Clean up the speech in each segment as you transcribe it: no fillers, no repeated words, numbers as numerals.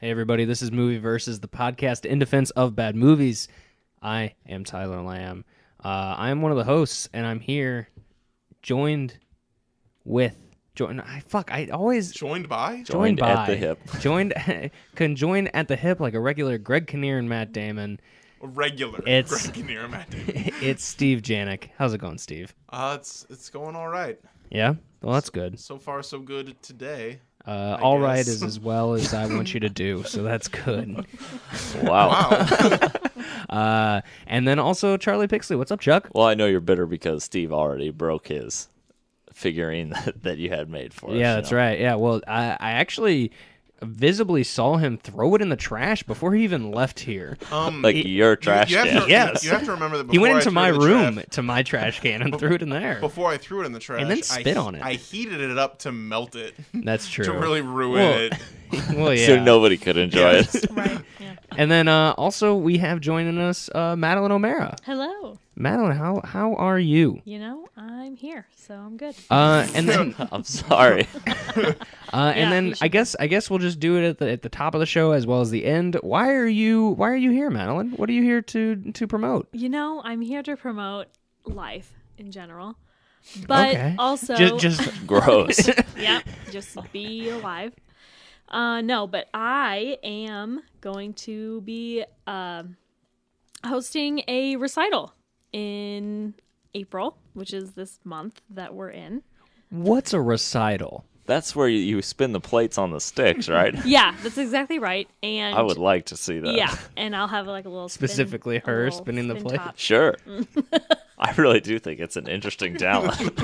Hey everybody, this is Movie Versus, the podcast in defense of bad movies. I am Tyler Lamb. I am one of the hosts, and I'm here joined by Joined at the hip. Joined at the hip like a regular Greg Kinnear and Matt Damon. Greg Kinnear and Matt Damon. It's Steve Janik. How's it going, Steve? It's going all right. Yeah? Well, that's good. So far, so good today. All right is as well as I want you to do, so that's good. Wow. And then also Charlie Pixley. What's up, Chuck? Well, I know you're bitter because Steve already broke his figurine that you had made for us. Yeah, that's right. Yeah, well, I actually visibly saw him throw it in the trash before he even left here. Your trash can. Yes. You have to remember that He went into I my threw it in the room trash- to my trash can and threw it in there. Before I threw it in the trash, And then spit on it. I heated it up to melt it. That's true. To really ruin it. Well, yeah. So nobody could enjoy it. Right. Yeah. And then also we have joining us Madeline O'Meara. Hello. Madeline, how are you? You know, I'm here, so I'm good. And then I'm sorry. and then I guess we'll just do it at the top of the show as well as the end. Why are you here, Madeline? What are you here to promote? You know, I'm here to promote life in general, but also just Gross. yeah, just be alive. No, but I am going to be hosting a recital in April, which is this month that we're in. What's a recital? That's where you spin the plates on the sticks, right? Yeah, that's exactly right. And I would like to see that. yeah, and I'll have like a little Specifically spin, her a little spinning the spin plate? top. Sure. I really do think it's an interesting talent.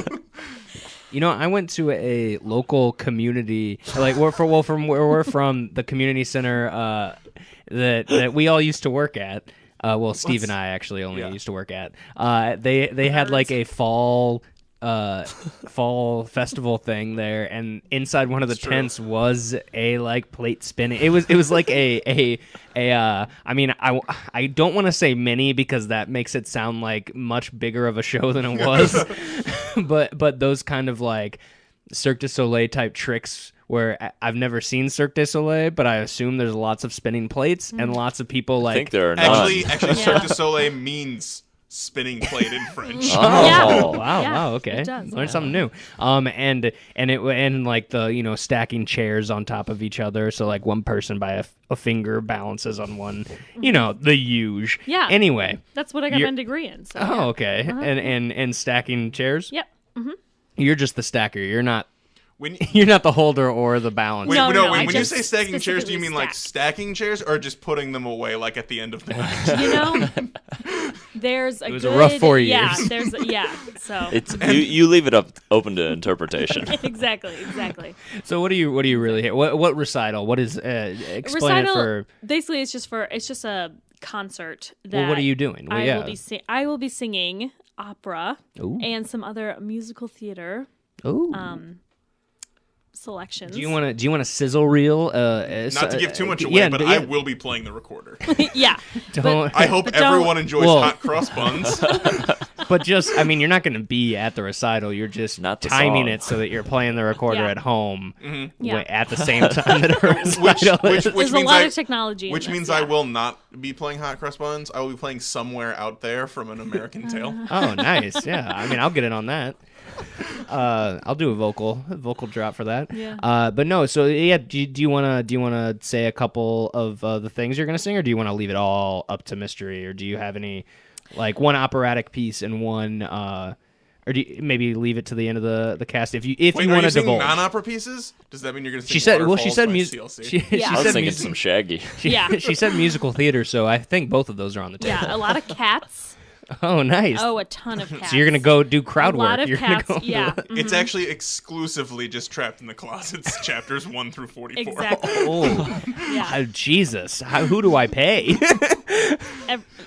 You know, I went to a local community, from where we're from, the community center that we all used to work at. Steve and I actually only used to work at. They had like a fall festival thing there, and inside one of the tents was a like plate spinning. It was like I mean, I don't want to say mini because that makes it sound like much bigger of a show than it was, but those kind of like Cirque du Soleil type tricks where I've never seen Cirque du Soleil, but I assume there's lots of spinning plates and lots of people like. I think there are none. Actually, Cirque du Soleil means spinning plate in French. Oh. Yeah. Wow, okay. It does, Learned something new. And like the stacking chairs on top of each other, so like one person by a finger balances on one, the huge. Yeah. Anyway. That's what I got my degree in. So, yeah. Okay. And stacking chairs? Yep. You're just the stacker. You're not When you're not the holder or the balancer. when you just say stacking chairs, do you specifically mean like stack. stacking chairs or just putting them away like at the end of the night? You know, there's a It was good, a rough 4 years. Yeah, so It's you leave it open to interpretation. exactly. So what do you really hear? What recital? What is explain Recital, it for? basically it's just a concert that What are you doing? Well, I will be singing opera Ooh. and some other musical theater Ooh. selections. Do you want to sizzle reel? Not to give too much away, but I will be playing the recorder. yeah. Don't. I hope But don't- everyone enjoys Well- hot cross buns. But just, I mean, you're not going to be at the recital. You're just Not the timing song. it so that you're playing the recorder Yeah. at home Yeah. at the same time that a recital is. There's a means lot of technology in Which this, means yeah. I will not be playing hot cross buns. I will be playing Somewhere Out There from An American Tale. Oh, nice. Yeah. I mean, I'll get in on that. I'll do a vocal drop for that. Yeah. But no. So yeah. Do you wanna say a couple of the things you're gonna sing, or do you want to leave it all up to mystery, or do you have any like one operatic piece and one or do you maybe leave it to the end of the cast if you Wait, want are to you singing divulge? non-opera pieces? Does that mean you're going to sing She said. Well, she Waterfalls said by music. CLC? She Yeah. I was said thinking music. some Shaggy. Yeah. She said musical theater, so I think both of those are on the table. Yeah, a lot of cats. Oh, nice. Oh, a ton of cats. So you're gonna go do crowd a lot work. of You're cats. gonna go. Yeah. It's actually exclusively just Trapped in the Closets, chapters 1 through 44. Exactly. Oh, Yeah. Jesus! Who do I pay?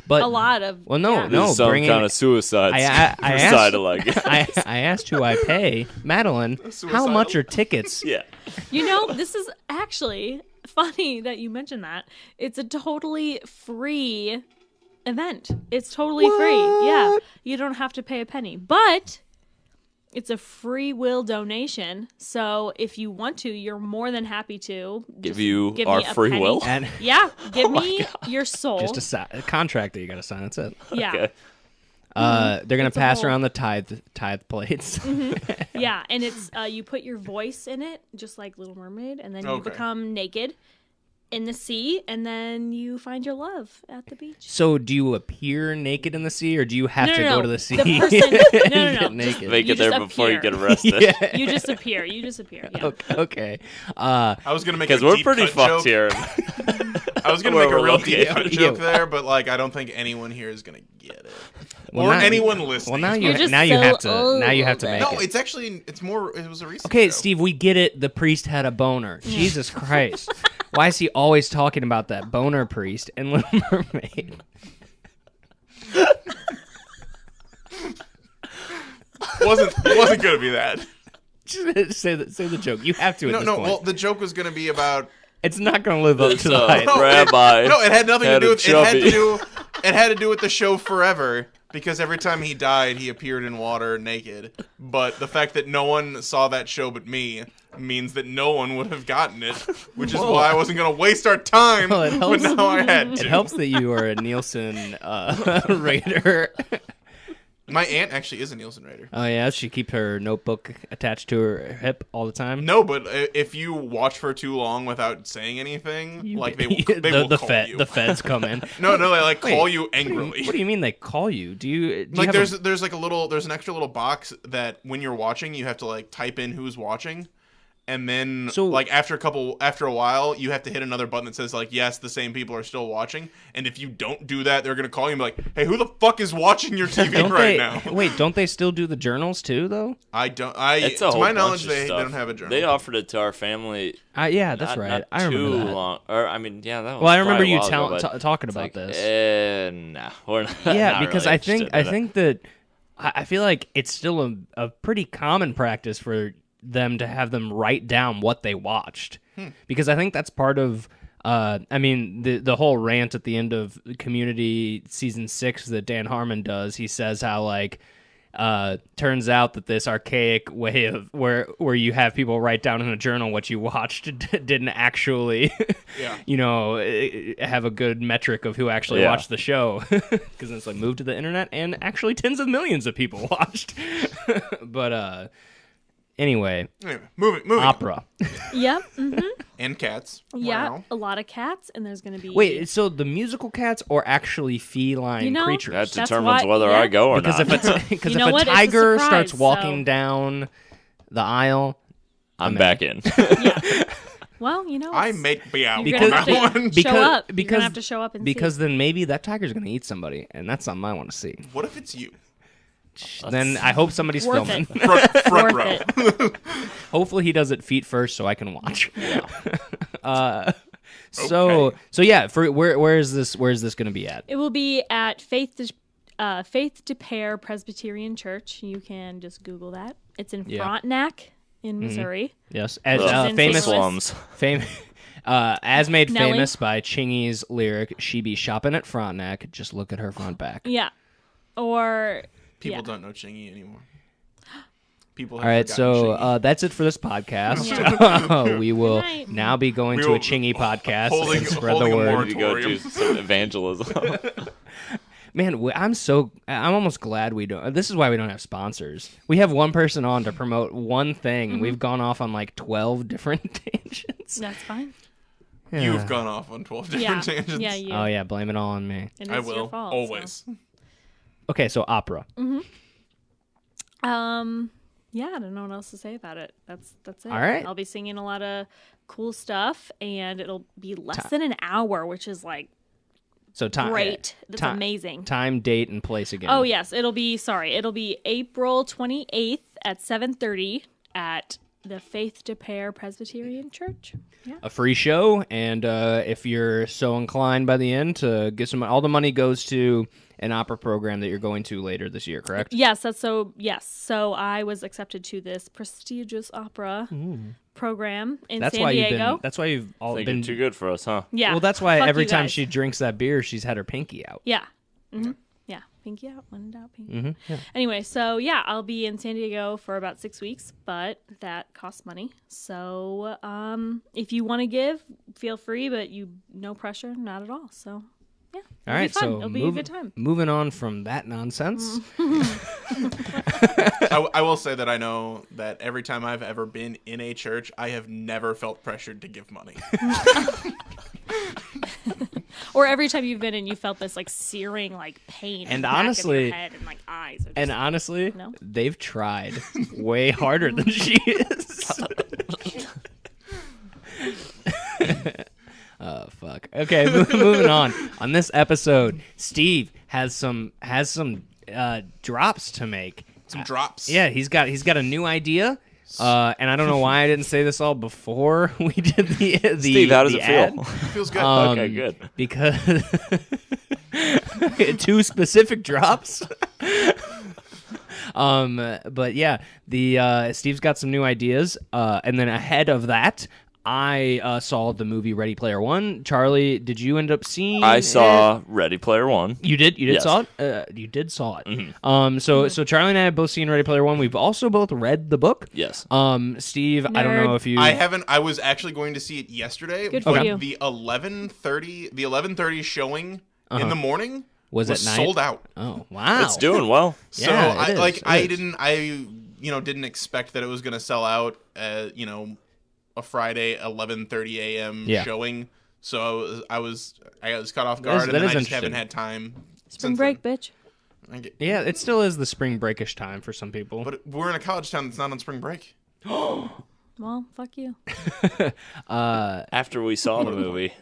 But a lot of. well, no, yeah. no. Some bring kind in- of suicide. I asked- recital, I guess. I asked who I pay, Madeline. How Suicidal. much are tickets? Yeah. You know, this is actually funny that you mentioned that. It's a totally free event. It's totally free. Yeah. You don't have to pay a penny. But It's a free will donation. So if you want to, you're more than happy to Give me our a free penny. will? And Yeah, give me your soul. just a contract that you got to sign. That's it. Yeah. Okay. They're gonna It's a pass whole- around the tithe plates. Yeah, and it's you put your voice in it, just like Little Mermaid, and then you Okay. become naked in the sea, and then you find your love at the beach. So, do you appear naked in the sea, or do you have to go to the sea? The person, and no, get just naked? Make You it there just before you appear. get arrested. Yeah. You just appear. Yeah. Okay. I was gonna make a Because we're deep pretty cut fucked joke. here. I was gonna Where make a we're real deep located. cut joke there, but like I don't think anyone here is gonna get it, Well, or now- anyone listening. Well, now You're you just now you so have to old. make No, it. it's actually it was a recent. Okay, show. Steve, we get it. The priest had a boner. Jesus Christ. Why is he always talking about that boner priest in Little Mermaid? wasn't gonna be that. Just say the joke. You have to at No, this no. point. Well, the joke was gonna be about. It's not going to live up to the So, hype. Rabbi. No, it had nothing to had do a with. It had to chubby. do. It had to do with the show Forever, because every time he died, he appeared in water naked. But the fact that no one saw that show but me means that no one would have gotten it, which is why I wasn't gonna waste our time. Well, it but helps- now I had It to. helps that you are a Nielsen raider. My aunt actually is a Nielsen Raider. Oh, yeah? She keep her notebook attached to her hip all the time? No, but if you watch for too long without saying anything, like they will the call you. The feds come in. No, they like Wait, call you angrily. What do you mean they call you? Do you Like have there's like there's an extra little box that when you're watching you have to like type in who's watching, and then So- like after a while you have to hit another button that says like yes, the same people are still watching, and if you don't do that they're gonna call you and be like, hey, who the fuck is watching your TV don't right they, now? Wait, don't they still do the journals too, though? It's a to whole my bunch knowledge of they stuff. don't have a journal. They offered it to our family. Yeah, that's right. Not I remember too that. long. Or I mean, yeah, that was. Well, I remember probably a you while ago, but talking it's about like, this. Nah, we're not. Yeah, not because really I think interested in it. that I feel like it's still a pretty common practice for them to have them write down what they watched, because I think that's part of. I mean, the whole rant at the end of Community season 6 that Dan Harmon does. He says how like. Turns out that this archaic way of where you have people write down in a journal what you watched didn't actually, have a good metric of who actually Yeah. watched the show, because it's like moved to the internet and actually tens of millions of people watched. But anyway, moving opera. Yep. Mm-hmm. and cats. Yeah. Wow. A lot of cats, and there's gonna be Wait, so the musical cats or actually feline You know, creatures? That That's determines why- whether yeah. I go or Because not. if You know if what? a It's a tiger surprise, starts walking so- down the aisle, I'm back in. Well, I it's- make meow You're on gonna have that to one. show up. You're because- gonna have to show up and because see. then maybe that tiger's gonna eat somebody, and that's something I want to see. What if it's you? Then I hope somebody's Worth filming. it. Front Worth row. it. Hopefully he does it feet first so I can watch. Okay. So yeah, for where is this going to be at? It will be at Faith to Pair Presbyterian Church. You can just Google that. It's in Yeah. Frontenac in Missouri. Yes, as Ugh, in famous St. Louis. slums. as made Nelly. famous by Chingy's lyric, "She be shopping at Frontenac, just look at her front back." Yeah. Or People yeah. don't know Chingy anymore. People. All right, so that's it for this podcast. We will night. now be going We to a will- Chingy podcast holding- and spread holding the a word. To go do Moratorium. some evangelism. Man, I'm almost glad we don't. This is why we don't have sponsors. We have one person on to promote one thing. We've gone off on like 12 different tangents. That's fine. You've gone off on 12 different Yeah. tangents. Yeah, you. Oh yeah, blame it all on me. And I it's will your fault, so. always. Okay, so opera. Yeah, I don't know what else to say about it. That's it. All right. I'll be singing a lot of cool stuff, and it'll be less than an hour, which is like So time. great. That's Time- amazing. Time, date, and place again. Oh yes, it'll be April 28th at 7:30 at the Faith to Pair Presbyterian Church. Yeah. A free show, and if you're so inclined by the end to get some, all the money goes to an opera program that you're going to later this year, correct? Yes, so I was accepted to this prestigious opera program in That's San why Diego. That's why you've all Think been you're too good for us, huh? Yeah. Well, that's why Fuck every you time guys. she drinks that beer, she's had her pinky out. Yeah. Yeah. Pinky out. When in doubt, pinky. Yeah. Anyway, so yeah, I'll be in San Diego for about 6 weeks, but that costs money. So if you want to give, feel free, but no pressure, not at all. So yeah, All right, so it'll be a good time. Moving on from that nonsense. I will say that I know that every time I've ever been in a church, I have never felt pressured to give money. Or every time you've been in, you felt this like searing like pain, And in the back of honestly- your head and like eyes. And honestly, No? they've tried way harder than she is. Oh fuck. Okay, moving on. On this episode, Steve has some drops to make. Some drops. Yeah, he's got a new idea. And I don't know why I didn't say this all before we did the Steve, how does the it feel? ad. Feels good. Okay, good. Because 2 specific drops. But yeah, Steve's got some new ideas. And then ahead of that, I saw the movie Ready Player One. Charlie, did you end up seeing? I saw it? Ready Player One. You did. You did Yes. saw it. You did saw it. So Charlie and I have both seen Ready Player One. We've also both read the book. Yes. Steve, I don't know Nerd. if you. I haven't. I was actually going to see it yesterday, Good for but you. the 11:30 showing in the morning Was at night? sold out. Oh wow! It's doing well. So Yeah, it is, it is. didn't expect that it was going to sell out. A Friday 11:30 a.m. Yeah. showing. So I was caught off That is- guard, and that then is I just haven't interesting. had time. Spring since break, then. bitch. Yeah, it still is the spring breakish time for some people. But we're in a college town that's not on spring break. Well, fuck you. After we saw the movie,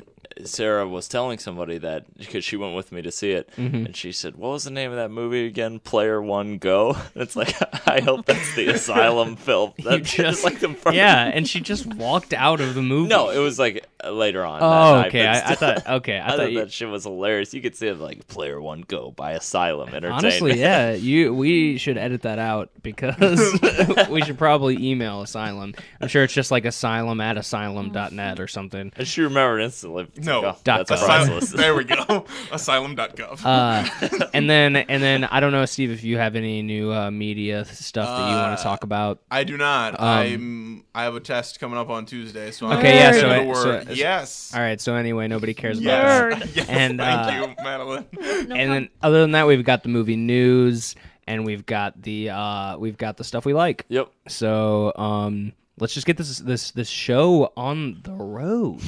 Sarah was telling somebody that because she went with me to see it, and she said, "What was the name of that movie again? Player One Go." And it's like, I hope that's the Asylum film. That's just like the first. Yeah, and she just walked out of the movie. No, it was like later on. Oh, that night, okay. but I still, thought. Okay, I thought you, that shit was hilarious. You could see it like Player One Go by Asylum Entertainment. honestly, yeah. We should edit that out because we should probably email Asylum. I'm sure it's just like asylum@asylum.net or something. And she remembered instantly. It's No. like, oh, Dot that's com. priceless. There we go. Asylum.gov. And then I don't know, Steve, if you have any new media stuff that you want to talk about. I do not. I have a test coming up on Tuesday, so Okay, yeah, I'm so gonna it- work. so- Yes. All right. So anyway, nobody cares about that. Yes. Yes. And, Thank you, Madeline. And then other than that, we've got the movie news and we've got the stuff we like. Yep. So let's just get this show on the road.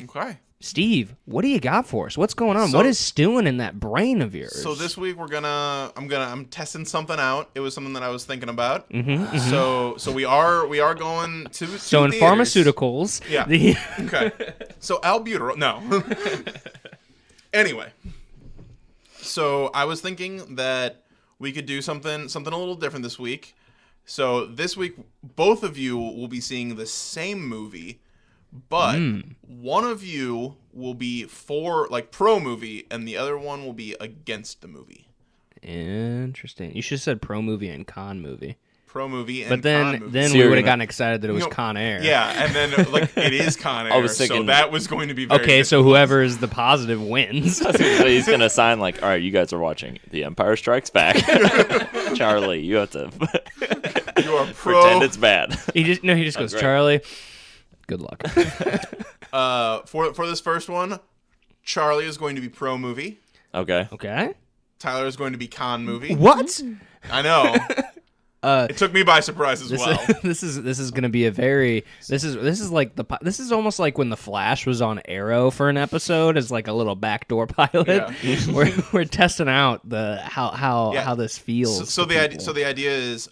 Okay. Steve, what do you got for us? What's going on? So- What is stewing in that brain of yours? So this week I'm testing something out. It was something that I was thinking about. Mm-hmm. So we are going to So in theaters. pharmaceuticals, Yeah. Okay. So albuterol. No. Anyway. So I was thinking that we could do something a little different this week. So this week, both of you will be seeing the same movie, but one of you will be pro movie, and the other one will be against the movie. Interesting. You should have said pro movie and con movie. Pro movie and But then con movie. then So we you're would have gonna- gotten excited that it was No, Con Air. Yeah, and then it is Con Air, I was thinking- so that was going to be very Okay, so difficult. whoever is the positive wins. So he's gonna sign like, all right, you guys are watching The Empire Strikes Back. Charlie, you have to You are pro. pretend it's bad. He just goes, great. Charlie, good luck. For this first one, Charlie is going to be pro movie. Okay. Okay. Tyler is going to be con movie. What? I know. It took me by surprise as well. This is going to be a very this is like this is almost like when the Flash was on Arrow for an episode as like a little backdoor pilot. Yeah. we're testing out the how this feels. So to the people. idea is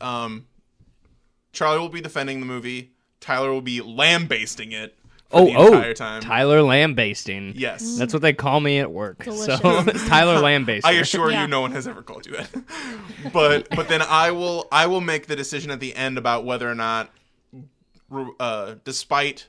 Charlie will be defending the movie. Tyler will be lambasting it for the entire time. Tyler Lambasting. Yes. That's what they call me at work. So Delicious. Tyler Lambaster. I assure Yeah. you, no one has ever called you that. but then I will make the decision at the end about whether or not, despite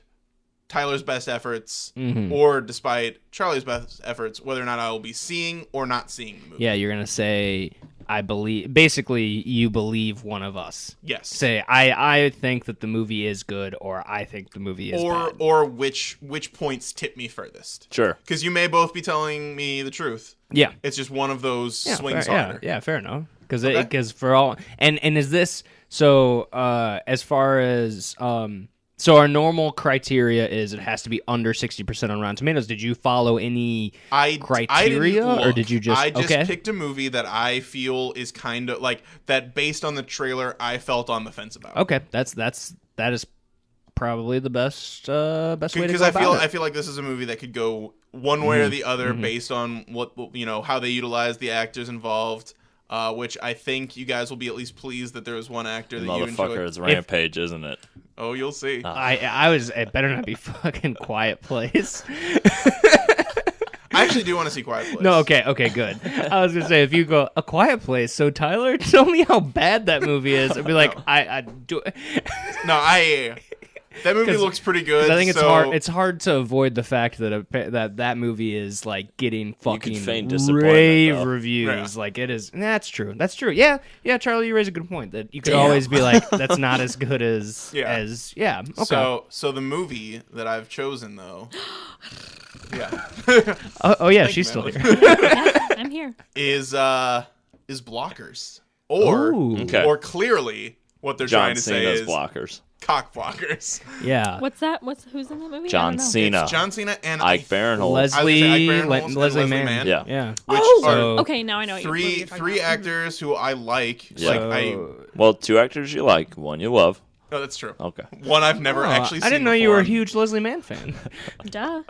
Tyler's best efforts or despite Charlie's best efforts, whether or not I will be seeing or not seeing the movie. Yeah, you're gonna say I believe basically you believe one of us. Yes. Say I think that the movie is good, or I think the movie is bad. Or which points tip me furthest. Sure. Because you may both be telling me the truth. Yeah. It's just one of those swings fair, harder. Yeah, fair enough. Because for all and is this so? As far as so our normal criteria is it has to be under 60% on Rotten Tomatoes. Did you follow any criteria, or did you just? I just picked a movie that I feel is kind of like that based on the trailer. I felt on the fence about. Okay, that is probably the best way to go because I feel like this is a movie that could go one way or the other based on what how they utilize the actors involved. Which I think you guys will be at least pleased that there was one actor that you enjoyed. Motherfucker, it's Rampage, isn't it? Oh, you'll see. It better not be fucking Quiet Place. I actually do want to see Quiet Place. No, okay, good. I was gonna say if you go A Quiet Place, so Tyler, tell me how bad that movie is. I'd be like, No. I do. That movie looks pretty good. I think it's hard to avoid the fact that that movie is like getting fucking feign disappointment, rave though. reviews. Yeah. Like it is. That's true. Yeah, Charlie, you raise a good point that you could always be like, that's not as good as Okay. So the movie that I've chosen though, oh yeah, she's still here. Yeah, I'm here. is Blockers, or Ooh. Okay. or clearly what they're John trying to say Cena's is blockers. cock blockers. Yeah. What's that? Who's in that movie? I John don't know. Cena. It's John Cena and Ike Barinholtz. Leslie Mann. Yeah. Yeah. Which are Okay, now I know what movie you're talking three about. actors who I like. Yeah. Well, 2 actors you like, 1 you love. No, that's true. Okay. One I've never actually seen. I didn't know you were a huge Leslie Mann fan. Duh.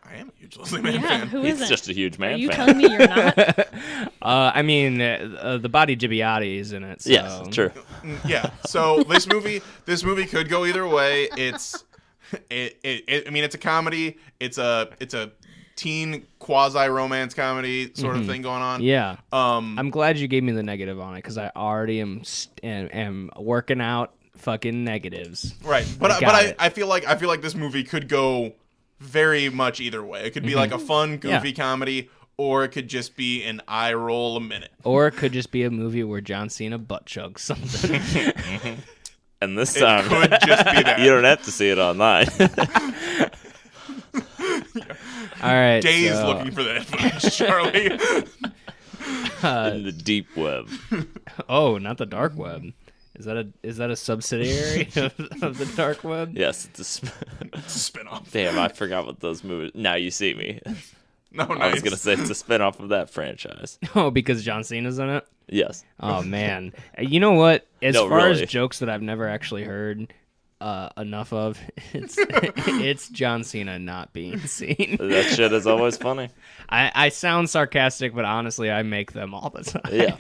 I am a huge Leslie Mann Yeah, fan. who He's isn't? just a huge man Are you fan. telling me you're not? I mean, the body Gibbiati is in it. So. Yes, true. Yeah. So this movie could go either way. I mean, it's a comedy. It's a teen quasi romance comedy sort of thing going on. Yeah. I'm glad you gave me the negative on it because I already am working out fucking negatives. Right. But I feel like this movie could go very much either way. It could be like a fun, goofy comedy, or it could just be an eye roll a minute. Or it could just be a movie where John Cena butt chugs something. And this It time, could just be that. you don't have to see it online. All right. Days so, looking for that footage, Charlie. In the deep web. Oh, not the dark web. Is that a subsidiary of the dark web? Yes, it's It's a spin-off. Damn, I forgot what those movies. Now You See Me. No, I was gonna say it's a spin-off of that franchise. Oh, because John Cena's in it? Yes. Oh man. You know what? As No, far really. as jokes that I've never actually heard enough of, it's John Cena not being seen. That shit is always funny. I sound sarcastic, but honestly, I make them all the time. Yeah.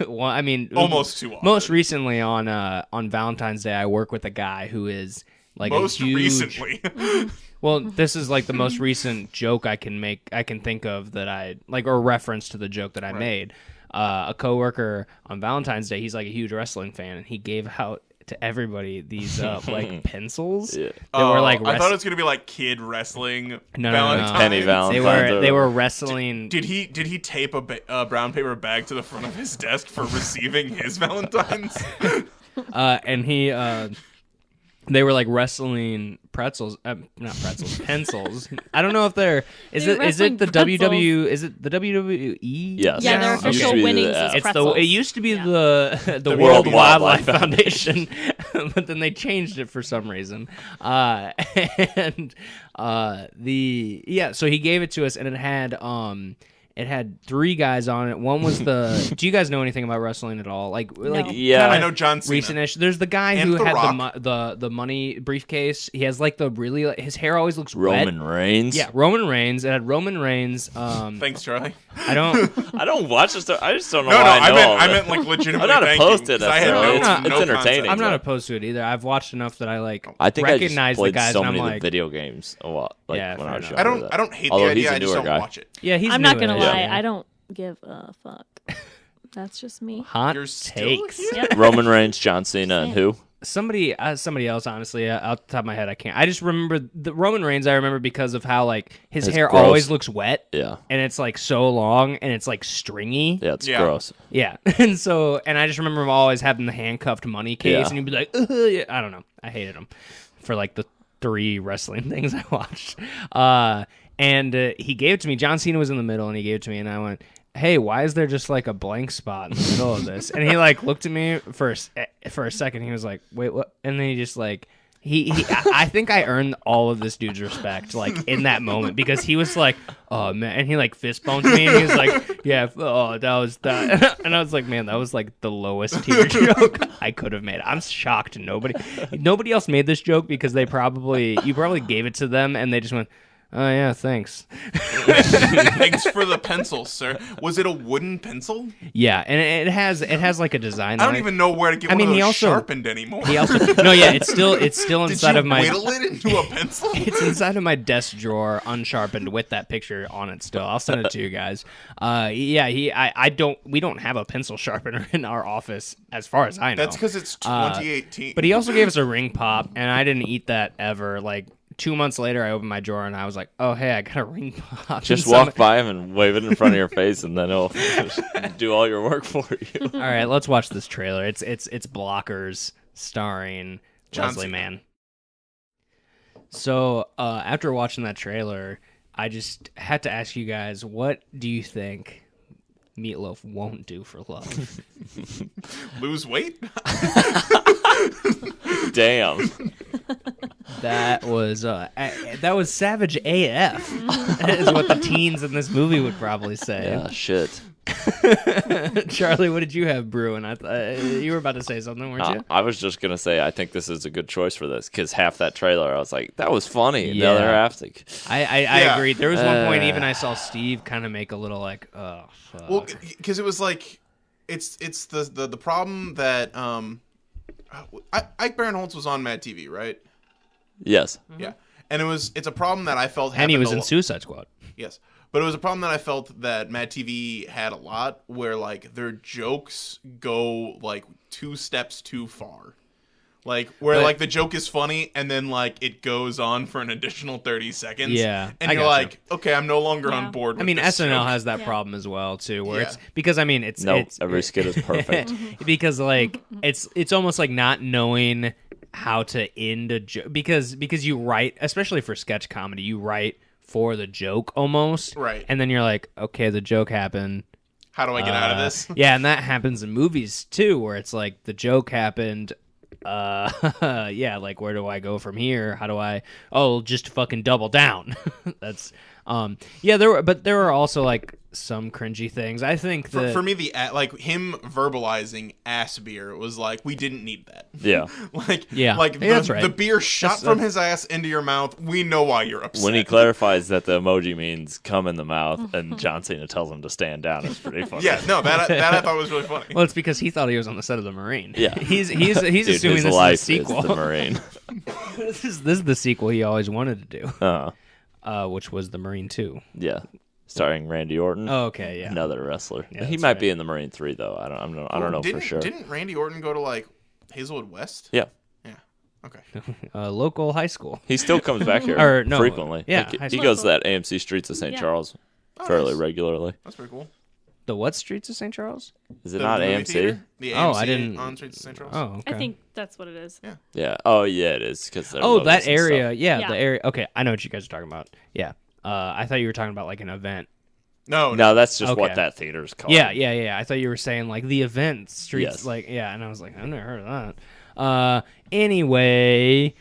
Well, I mean, Almost too often. most recently on Valentine's Day, I work with a guy who is like Most a huge. recently. Well, this is like the most recent joke I can think of that I like, or reference to the joke that I made. A coworker on Valentine's Day, he's like a huge wrestling fan, and he gave out to everybody these like pencils. Yeah. They were like I thought it was gonna be like kid wrestling. No. Valentine's. Penny Valentine. they were wrestling. Did he tape a brown paper bag to the front of his desk for receiving his Valentine's? And he they were like wrestling pretzels, not pretzels, pencils. I don't know if they're is They were it wrestling the pretzels. is it the WWE? Yes. Yeah, their Yeah, official okay. winnings It's is It's pretzels. it used to be Yeah. the World World Wildlife Wildlife Foundation, but then they changed it for some reason. And so he gave it to us, and it had 3 guys on it. One was the. Do you guys know anything about wrestling at all? Like Yeah. kinda I know John Cena. Recent-ish. There's the guy And who The had Rock. the money briefcase. He has like the really his hair always looks Roman red. Reigns. Yeah, Roman Reigns. It had Roman Reigns. Thanks, Charlie. I don't. I don't watch this stuff. I just don't know No, why I know all I that. meant like legitimately. I'm not thank opposed you, to it 'cause I had necessarily. no, It's no entertaining. concept. I'm not so. opposed to it either. I've watched enough that I like I think I just recognize the played guys, so and I'm many of like, the video games a lot. Like Yeah, when fair I was enough. younger. I don't hate Although the he's idea. a I just newer don't guy. watch it. yeah, he's. I'm not gonna newish, lie. yeah. I don't give a fuck. That's just me. Hot You're still takes. here? Yep. Roman Reigns, John Cena, and who? somebody else, honestly, out the top of my head, I can't. I just remember the Roman Reigns. I remember because of how like his hair gross. always looks wet. Yeah. And it's like so long and it's like stringy. Yeah, it's Yeah. gross. Yeah. And I just remember him always having the handcuffed money case, Yeah. and he'd be like, yeah. I don't know. I hated him for like the 3 wrestling things I watched. And he gave it to me. John Cena was in the middle, and he gave it to me, and I went, hey, why is there just like a blank spot in the middle of this? And he like looked at me for a second. He was like, wait, what? And then he just like, I think I earned all of this dude's respect like in that moment, because he was like, oh man, and he like fist bumped me, and he was like, yeah, oh, that was that. And I was like, man, that was like the lowest tier joke I could have made. I'm shocked nobody else made this joke, because you probably gave it to them and they just went, oh yeah, thanks. Thanks for the pencil, sir. Was it a wooden pencil? Yeah, and it has like a design. I don't even know where to get one of those sharpened anymore. He also no, yeah, it's still inside of my. Did you whittle it into a pencil? It's inside of my desk drawer, unsharpened, with that picture on it still. I'll send it to you guys. We don't have a pencil sharpener in our office, as far as I know. That's because it's 2018. But he also gave us a ring pop, and I didn't eat that ever. Like 2 months later, I opened my drawer and I was like, "Oh, hey, I got a ring pop." Just walk by him and wave it in front of your face, and then he'll do all your work for you. All right, let's watch this trailer. It's Blockers, starring Leslie Cena. Mann. So after watching that trailer, I just had to ask you guys, what do you think Meatloaf won't do for love? Lose weight? Damn. That was savage AF, is what the teens in this movie would probably say. Yeah, shit. Charlie, what did you have brewing? You were about to say something, weren't you? I was just going to say, I think this is a good choice for this, because half that trailer, I was like, that was funny. Yeah. The other half, like, I agreed. There was one point even I saw Steve kind of make a little like, oh, fuck. Well, because it was like, it's the problem that Ike Barinholtz was on Mad TV, right? yes. Yeah, and it's a problem that I felt. And he was happened in Suicide Squad. Yes. But it was a problem that I felt that Mad TV had a lot, where like their jokes go like 2 steps too far. Like where like the joke is funny and then like it goes on for an additional 30 seconds. Yeah. And I you're gotcha. like, okay, I'm no longer on board with this SNL joke. has that Yeah. problem as well too, where Yeah. it's because it's Every skit is perfect. because like it's almost like not knowing how to end a joke, because you write, especially for sketch comedy, you write for the joke almost, Right. And then you're like, okay, the joke happened. How do I get out of this? Yeah, and that happens in movies too, where it's like the joke happened. Yeah, like where do I go from here? How do I? Oh, just fucking double down. That's yeah. There were also like some cringy things. I think that For me, like him verbalizing ass beer was like, we didn't need that. Yeah. Like, Yeah. like Yeah, that's right. the beer shot from his ass into your mouth. We know why you're upset. When he clarifies that the emoji means come in the mouth, and John Cena tells him to stand down, it's pretty funny. Yeah, no, that I thought was really funny. well, it's because he thought he was on the set of The Marine. Yeah. he's Dude, assuming his this is life a sequel. is the Marine. this is the sequel he always wanted to do, which was The Marine 2. Yeah. Starring Randy Orton. Oh, okay, yeah. Another wrestler. Yeah, He that's might right. be in the Marine 3 though. I don't know for sure. Didn't Randy Orton go to like Hazelwood West? Yeah. Yeah. Okay. Local high school. He still comes back here Or, no, frequently. yeah, Like, high he school. goes to that AMC Streets of St. Yeah. Charles Oh, fairly nice. regularly. That's pretty cool. The what streets of St. Charles? Is it The not movie AMC? theater? The Oh, AMC I didn't- on Streets of St. Charles. Oh, okay. I think that's what it is. Yeah. Oh, yeah, it is. Cause they're Oh, logos that and area. stuff. Yeah, Yeah. the area. Okay, I know what you guys are talking about. Yeah. I thought you were talking about like an event. No, No, that's just Okay. what that theater's called. Yeah. I thought you were saying like the event streets, Yes. like and I was like, I've never heard of that. Anyway,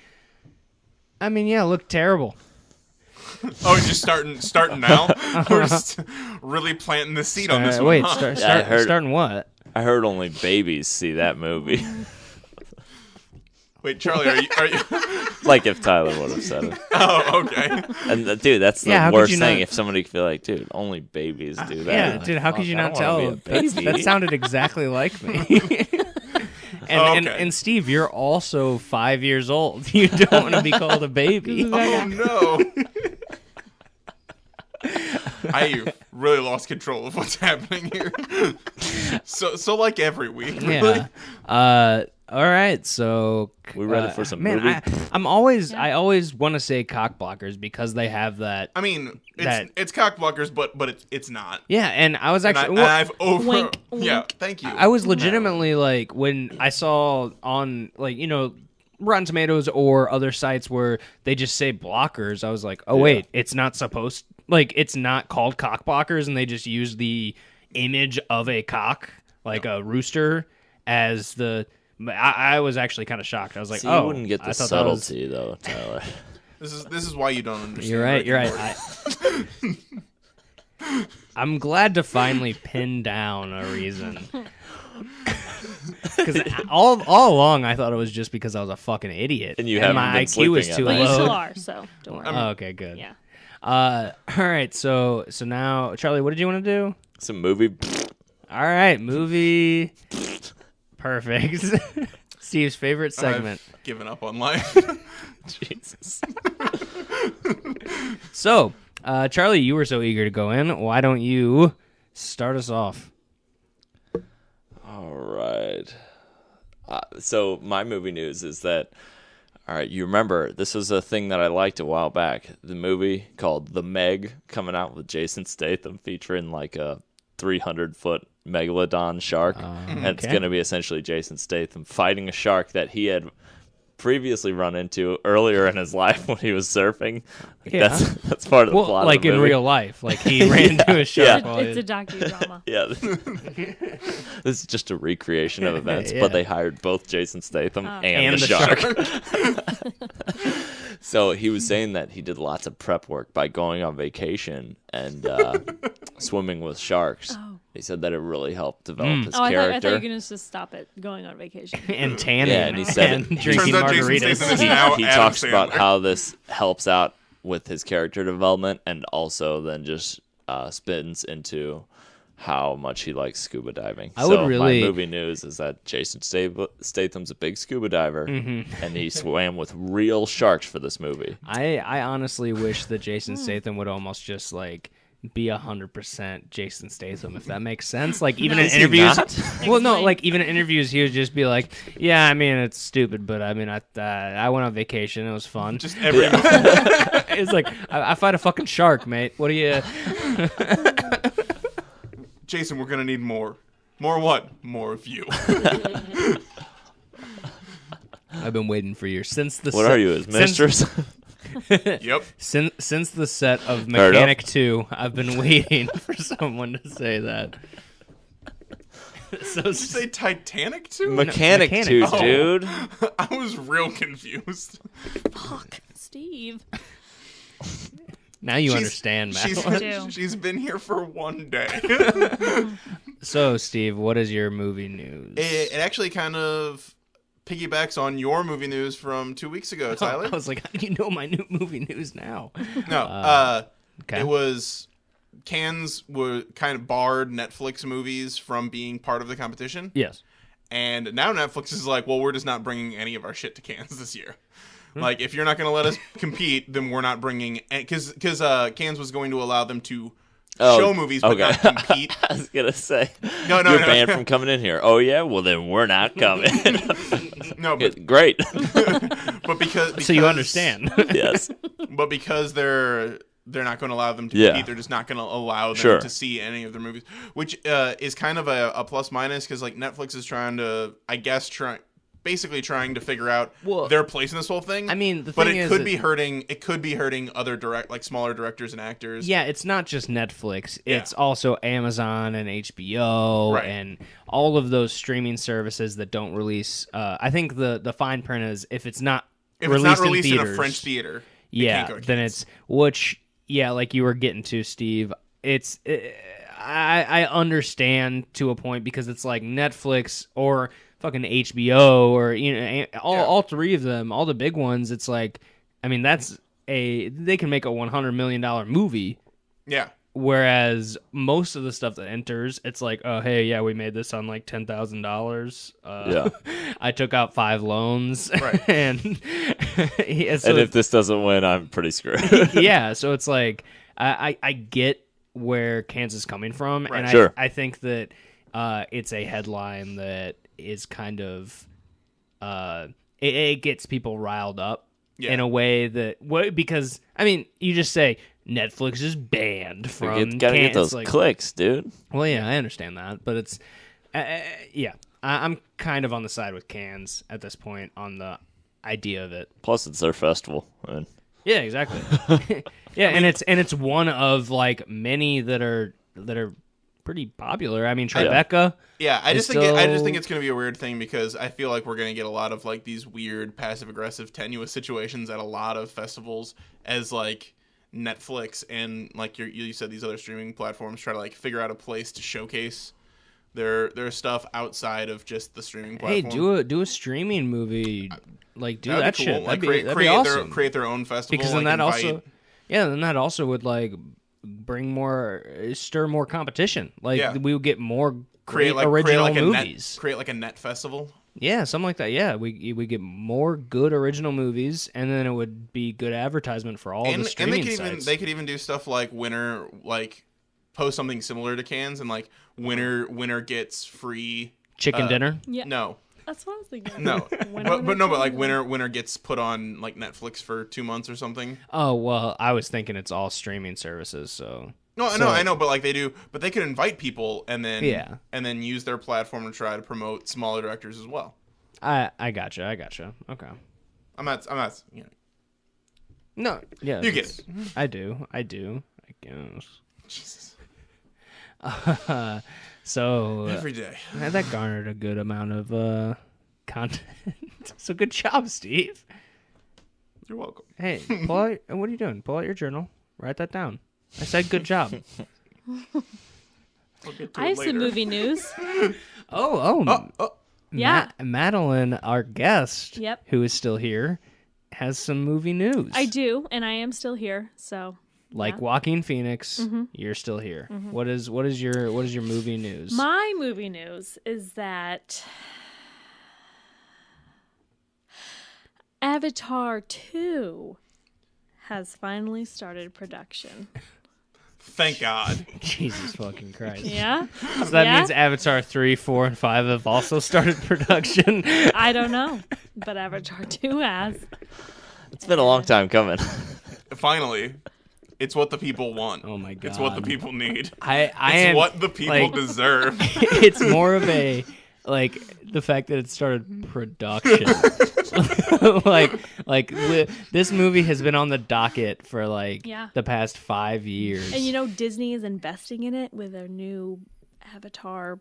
I mean, yeah, it looked terrible. Oh, it's just starting now. We're just really planting the seed on this one. Wait, huh? Yeah, I heard- starting what? I heard only babies see that movie. Wait, Charlie, are you? Like if Tyler would have said it. Oh, okay. And dude, that's the Yeah, how could worst you thing. not- If somebody could feel like, dude, only babies do that. Yeah, Like, dude, how could fuck, you I not don't wanna tell? be a baby. That sounded exactly like me. Okay. And Steve, you're also 5 years old. You don't want to be called a baby. Oh no. I really lost control of what's happening here. So like every week. Really? Yeah. All right, so We ready for some man, movie? I always want to say cock blockers because they have that. I mean, That- it's cock blockers, but it's not. Yeah, and I was And actually. I've over. Wink, Yeah, wink. thank you. I was legitimately like when I saw on Rotten Tomatoes or other sites where they just say blockers. I was like, oh wait, it's not supposed it's not called cock blockers, and they just use the image of a cock, like a rooster, as the. I was actually kind of shocked. I was like, See, oh, you wouldn't get the I thought that was- subtlety though, Tyler. This is why you don't understand. You're right. Rick You're and right. Morty. I'm glad to finally pin down a reason. Because all along I thought it was just because I was a fucking idiot And you haven't my been IQ was sleeping too at But you night. still low. are, so don't worry. Oh, okay, good. Yeah. All right. So now, Charlie, what did you want to do? Some movie. All right, movie. Perfect. Steve's favorite segment. I've given up on life. Jesus. So, Charlie, you were so eager to go in. Why don't you start us off? All right. So my movie news is that, all right, you remember this was a thing that I liked a while back. The movie called The Meg coming out with Jason Statham featuring like a 300-foot megalodon shark. And it's okay. going to be essentially Jason Statham fighting a shark that he had previously run into earlier in his life when he was surfing. Like, Yeah. that's part of the Well, plot like of the in movie. real life, like he ran into a shark. while It's he- a docudrama. Yeah. This is just a recreation of events, Yeah. but they hired both Jason Statham and And the the shark. So he was saying that he did lots of prep work by going on vacation and swimming with sharks. Oh. He said that it really helped develop his Oh, I thought character. you were gonna just stop it going on vacation. and tanning Yeah, and he said and it- drinking Turns out Jason margaritas. Statham is now he Adam talks about Sandler. how this helps out with his character development and also then just spins into how much he likes scuba diving. I would really- My movie news is that Jason Statham's a big scuba diver, Mm-hmm. and he swam with real sharks for this movie. I honestly wish that Jason Statham would almost just like be 100% Jason Statham, if that makes sense. Like even in Is he interviews, not? well, no, Explain. like even in interviews, he would just be like, "Yeah, I mean, it's stupid, but I mean, I went on vacation, it was fun." Just every It's like I fight a fucking shark, mate. What do you? Jason, we're gonna need more. More what? More of you. I've been waiting for years since the. What set, are you, his mistress? Yep. Since the set of Fair enough. Mechanic 2, I've been waiting for someone to say that. So Did you say Titanic too? Mechanic Mechanic. too, Oh. dude. I was real confused. Fuck, Steve. now you She's- understand, She's, Matt. she's been here for one day. So, Steve, what is your movie news? It actually kind of piggybacks on your movie news from 2 weeks ago, Tyler. I was like, how do you know my new movie news now? No, Okay. it was Cannes were kind of barred Netflix movies from being part of the competition, Yes. and now Netflix is like, well, we're just not bringing any of our shit to Cannes this year. Like, if you're not going to let us compete, then we're not bringing because Cannes was going to allow them to show movies but okay. not compete. I was gonna say, No, you're no. banned from coming in here. Oh yeah, well then we're not coming. No, but Great. because So you understand. Yes. But because they're not going to allow them to Yeah. compete, they're just not going to allow them Sure. to see any of their movies, which is kind of a plus minus because like Netflix is trying to, I guess, basically trying to figure out Well, their place in this whole thing. I mean, the but thing it is could that- be hurting. It could be hurting other smaller directors and actors. Yeah, it's not just Netflix. Yeah. It's also Amazon and HBO Right. and all of those streaming services that don't release. I think the fine print is if it's not If it's released not released in in theaters, a French theater, it yeah, can't go to then Cannes. it's like you were getting to, Steve. It's I understand to a point because it's like Netflix or fucking HBO or all three of them, all the big ones. It's like, I mean, they can make a $100 million movie. Yeah. Whereas most of the stuff that enters, it's like, oh, hey, yeah, we made this on like $10,000. Yeah. I took out 5 loans. Right. and so And if this doesn't win, I'm pretty screwed. yeah, so it's like, I get where Kansas is coming from. Right. And Sure. I think that it's a headline that is kind of it gets people riled up Yeah. in a way that because I mean you just say Netflix is banned from. You gotta get those clicks, dude. Well, yeah, I understand that, but it's yeah. I'm kind of on the side with Cannes at this point on the idea of it. Plus, it's their festival. Yeah, exactly. Yeah, and it's one of like many that are pretty popular. I mean, Tribeca. Yeah, I just think it's going to be a weird thing because I feel like we're going to get a lot of like these weird passive aggressive tenuous situations at a lot of festivals as like Netflix and like you said these other streaming platforms try to like figure out a place to showcase their stuff outside of just the streaming platform. Hey, do a streaming movie, like do That'd that be cool. shit. Like, That'd be awesome. create their own festival. Because then like, then that also would like stir more competition. Like we would get more original movies. Create like a net festival. Yeah, something like that. Yeah, we get more good original movies, and then it would be good advertisement for all the streaming sites. They could even do stuff like winner post something similar to Cannes and like winner gets free chicken dinner. Yeah. No. That's what I was thinking. No, but winner gets put on like Netflix for 2 months or something. Oh well, I was thinking it's all streaming services. So I know, but like they do, but they could invite people and then use their platform to try to promote smaller directors as well. I gotcha. Okay. I'm not. You know. No, yeah, you get it. I do. I guess. Jesus. So every day that garnered a good amount of content. So good job, Steve. You're welcome. Hey, what are you doing? Pull out your journal. Write that down. I said good job. I have some movie news. Yeah. Madeline, our guest, Yep. who is still here, has some movie news. I do, and I am still here. So like Joaquin Phoenix, you're still here. What is your movie news? my movie news is that Avatar 2 has finally started production. Thank God. Jesus fucking Christ. Yeah? So that means Avatar 3, 4, and 5 have also started production? I don't know, but Avatar 2 has. It's been a long time coming. Finally. It's what the people want. Oh my God. It's what the people need. It's what the people deserve. It's more of a like the fact that it started production. This movie has been on the docket for the past 5 years. And Disney is investing in it with their new Avatar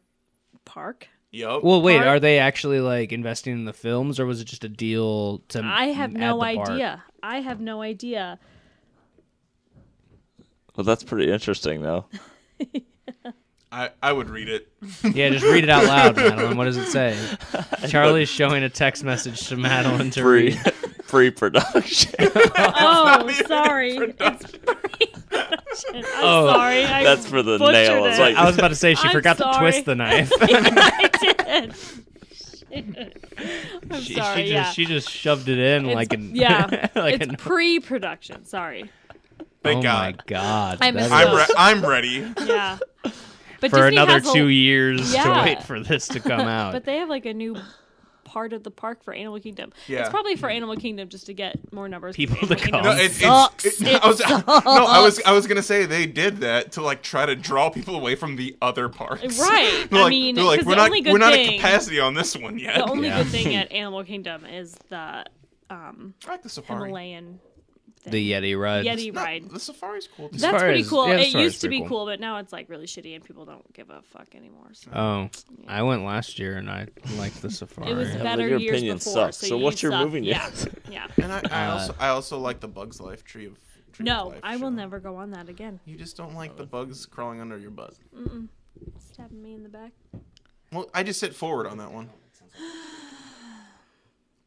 park. Yep. Well, wait, are they actually investing in the films, or was it just a deal to? I have no idea. I have no idea. Well, that's pretty interesting, though. I would read it. Yeah, just read it out loud, Madeline. What does it say? Charlie's showing a text message to Madeline to read. Pre-production. Oh, sorry. It's pre-production. I'm sorry. That's for the nail. I was about to say she forgot to twist the knife. I did. I'm sorry. She just shoved it in it's pre-production. Sorry. Thank God. Oh my God. I'm ready. Yeah. But for Disney another 2 years to wait for this to come out. But they have a new part of the park for Animal Kingdom. Yeah. It's probably for Animal Kingdom just to get more numbers. People to come. No, I was gonna say they did that to try to draw people away from the other parks. Right. We're not at capacity on this one yet. The only good thing at Animal Kingdom is the I like the safari. Himalayan thing. The Yeti ride. Ride. The safari's cool. That's pretty cool. It used to be cool, but now it's really shitty and people don't give a fuck anymore. So. Oh, I went last year and I liked the safari. It was better your years opinion before. Sucks. So what's your movie news? Yeah. And I also like the Bugs Life Tree of Life I will show. never go on that again. You just don't like the bugs crawling under your butt. Stabbing me in the back. Well, I just sit forward on that one.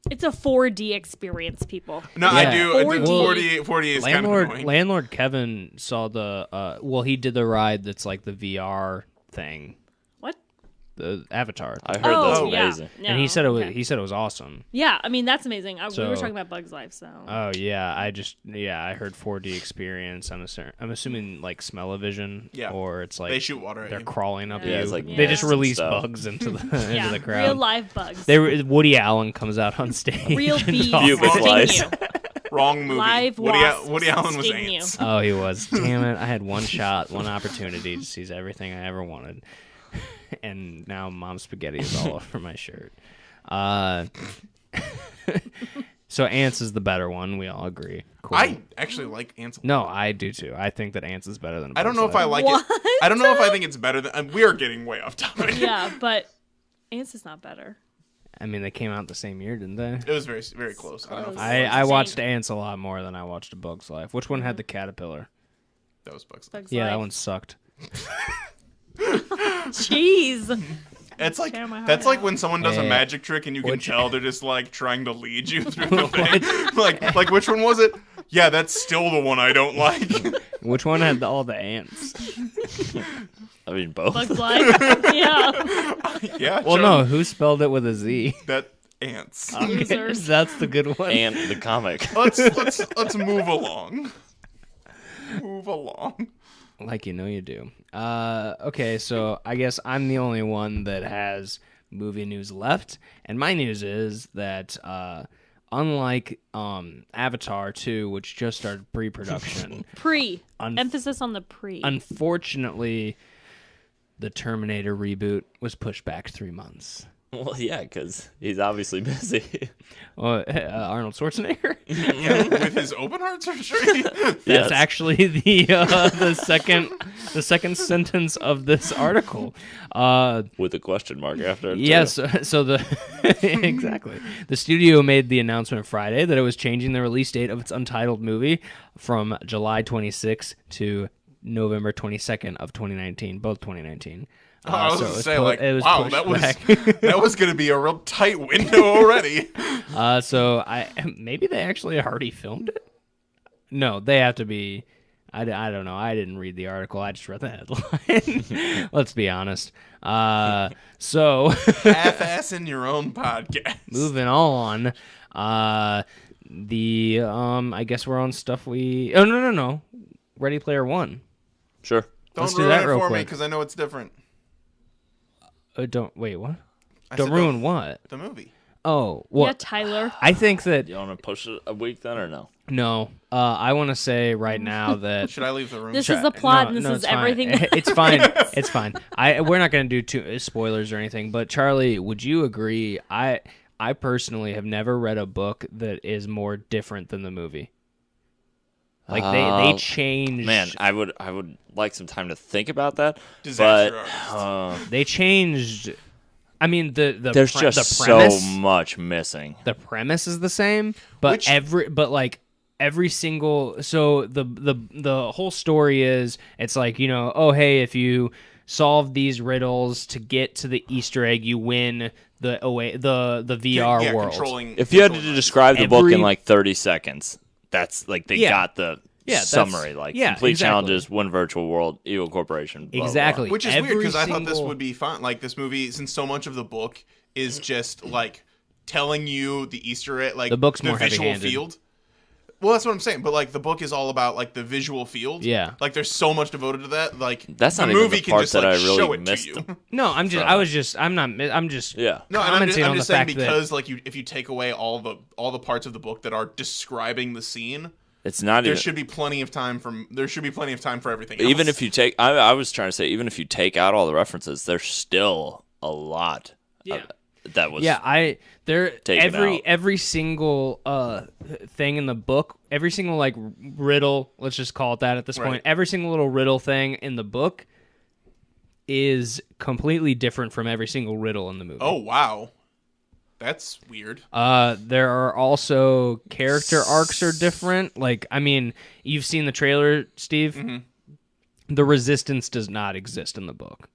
It's a 4D experience, people. No, Yeah. I do. 4D is kind of annoying. Landlord Kevin saw the he did the ride that's like the VR thing. What? the Avatar. I heard that's yeah. amazing. No, And he said okay. he said it was awesome. Yeah, I mean that's amazing. We So- were talking about Bug's Life, so Oh yeah, I heard 4D experience. I'm assuming like smell-o-vision, Yeah. or it's like They shoot water at they're you. crawling up Yeah, you. it's like They just ants and release stuff. bugs into the yeah, into the crowd. real live bugs, Woody Allen comes out on stage. real and bees talks. Pubic sting lice. you. Wrong movie. Live wasps Woody Allen was sting ants. Oh, he was. Damn it! I had one shot, one opportunity to seize everything I ever wanted, and now Mom's spaghetti is all over my shirt. So Ants is the better one. We all agree. Cool. I actually like ants. No, I do too. I think that Ants is better than. I don't know if I like What? it. I don't know if I think it's better than. We are getting way off topic. Yeah, but Ants is not better. I mean, they came out the same year, didn't they? It was very very close. I don't know if I Same. watched Ants a lot more than I watched A Bug's Life. Which one had the caterpillar? that was Bugs. Bug's Yeah, Life. that one sucked. Jeez. It's like Tear my heart that's like out. when someone does a Yeah. magic trick and you can Which- tell they're just like trying to lead you through the thing. like which one was it? Yeah, that's still the one I don't like. Which one had all the ants? I mean, both. Bug's Life. Yeah. Yeah. Well, sure. no, who spelled it with a Z? That ants. Losers. That's the good one. And the comic. Let's move along. Move along. Like you know you do. Okay, so I guess I'm the only one that has movie news left, and my news is that unlike Avatar 2, which just started pre-production, Emphasis on the pre. unfortunately, the Terminator reboot was pushed back 3 months. Well, yeah, because he's obviously busy. Arnold Schwarzenegger. Yeah, with his open heart surgery. That's Yes. actually the second sentence of this article. With a question mark after it. too. Yes, so the exactly. The studio made the announcement Friday that it was changing the release date of its untitled movie from July 26th to November 22nd of 2019, both 2019. I was so gonna it was say, pu- like, it was wow, pushed that was back. that was gonna be a real tight window already. So maybe they actually already filmed it. No, they have to be. I don't know. I didn't read the article. I just read the headline. Let's be honest. So Half-assing your own podcast. moving on. I guess we're on stuff we. Oh no. Ready Player One. Sure. Don't Let's do ruin that it real for me quick. because I know it's different. Don't wait. What? I Don't said ruin what? the movie. Oh, well. Yeah, Tyler. I think that You want to push it a week then or no? no. I want to say right now that Should I leave the room? This is the plot, and this is it's fine. everything. It's fine. It's fine. We're not going to do spoilers or anything. But Charlie, would you agree? I personally have never read a book that is more different than the movie. Like they changed. Man, I would like some time to think about that. Disaster But artist. They changed. I mean, the there's just the premise, so much missing. The premise is the same, but every single the whole story is it's like, oh hey, if you solve these riddles to get to the Easter egg, you win the VR world. If you had to describe the book in Every- like 30 seconds, that's like they Yeah. got the Yeah, that's- summary. Like yeah, complete exactly. challenges, one virtual world, evil corporation. Blah, blah, blah. Exactly. Which is weird because I thought this single- would be fun. Like this movie, since so much of the book is just like telling you the Easter egg, like The book's more visual heavy-handed. field. Well, that's what I'm saying. But like the book is all about like the visual field. Yeah. Like there's so much devoted to that. Like That's the not even movie the can part just that like I really show it missed. to you. No, I'm just. So- I was just. I'm not. I'm just. Yeah. No, and commenting I'm on just the saying fact because like if you take away all the parts of the book that are describing the scene, It's not there even. should be plenty of time for everything else. Even if you take, I was trying to say, even if you take out all the references, there's still a lot. Yeah. That was. Yeah, Taken out. every single thing in the book, every single like riddle, let's just call it that at this Right. point, every single little riddle thing in the book is completely different from every single riddle in the movie. Oh wow, that's weird. There are also character arcs are different. Like, I mean, you've seen the trailer, Steve. Mm-hmm. The Resistance does not exist in the book.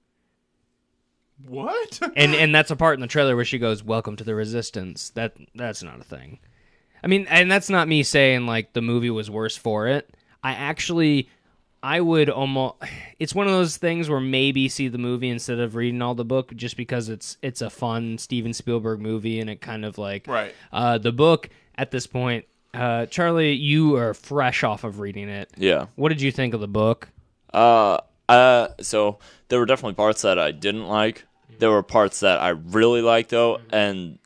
What? And that's a part in the trailer where she goes, "Welcome to the Resistance." That's not a thing. I mean, and that's not me saying like the movie was worse for it. I would almost. It's one of those things where maybe see the movie instead of reading all the book, just because it's a fun Steven Spielberg movie, and it kind of like Right. The book at this point. Charlie, you are fresh off of reading it. Yeah. What did you think of the book? So there were definitely parts that I didn't like. There were parts that I really liked, though, and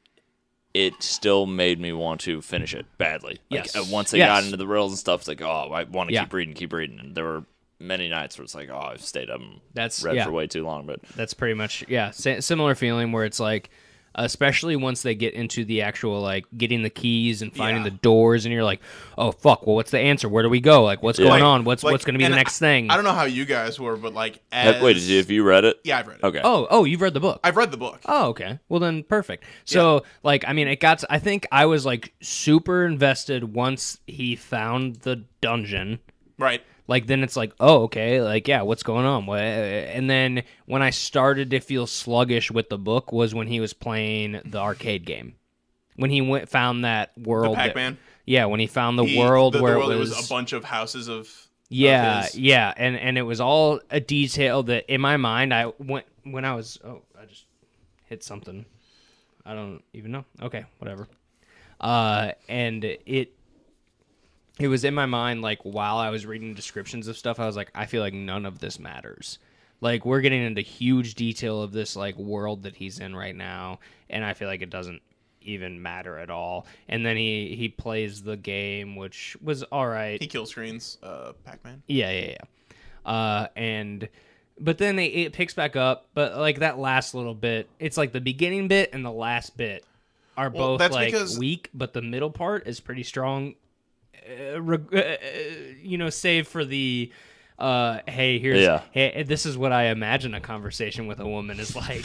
it still made me want to finish it badly. Like, Yes. once they got into the riddles and stuff, it's like, oh, I want to Yeah. keep reading. And there were many nights where it's like, oh, I've stayed up and That's read yeah. for way too long. But That's pretty much similar feeling where it's like, especially once they get into the actual like getting the keys and finding the doors, and you're like, oh fuck, well what's the answer? Where do we go? Like what's going on? What's going to be the next thing? I don't know how you guys were, but like, wait, have you read it? Yeah, I've read it. Okay. Oh, you've read the book. I've read the book. Oh, okay. Well, then perfect. So, like, I mean, I think I was, like, super invested once he found the dungeon. Right. Like, then it's like, oh, okay, like, yeah, what's going on? And then when I started to feel sluggish with the book was when he was playing the arcade game. When he found that world. The Pac-Man? When he found the world where the world it was a bunch of houses of... Yeah, of his. yeah, and it was all a detail that in my mind I just hit something. I don't even know. Okay, whatever. And it was in my mind like while I was reading descriptions of stuff, I was like, I feel like none of this matters. Like we're getting into huge detail of this like world that he's in right now, and I feel like it doesn't even matter at all. And then he plays the game, which was all right. He kill screens Pac-Man. Yeah. But then it picks back up. But like that last little bit, it's like the beginning bit and the last bit are both like weak, but the middle part is pretty strong. Save for the hey, this is what I imagine a conversation with a woman is like.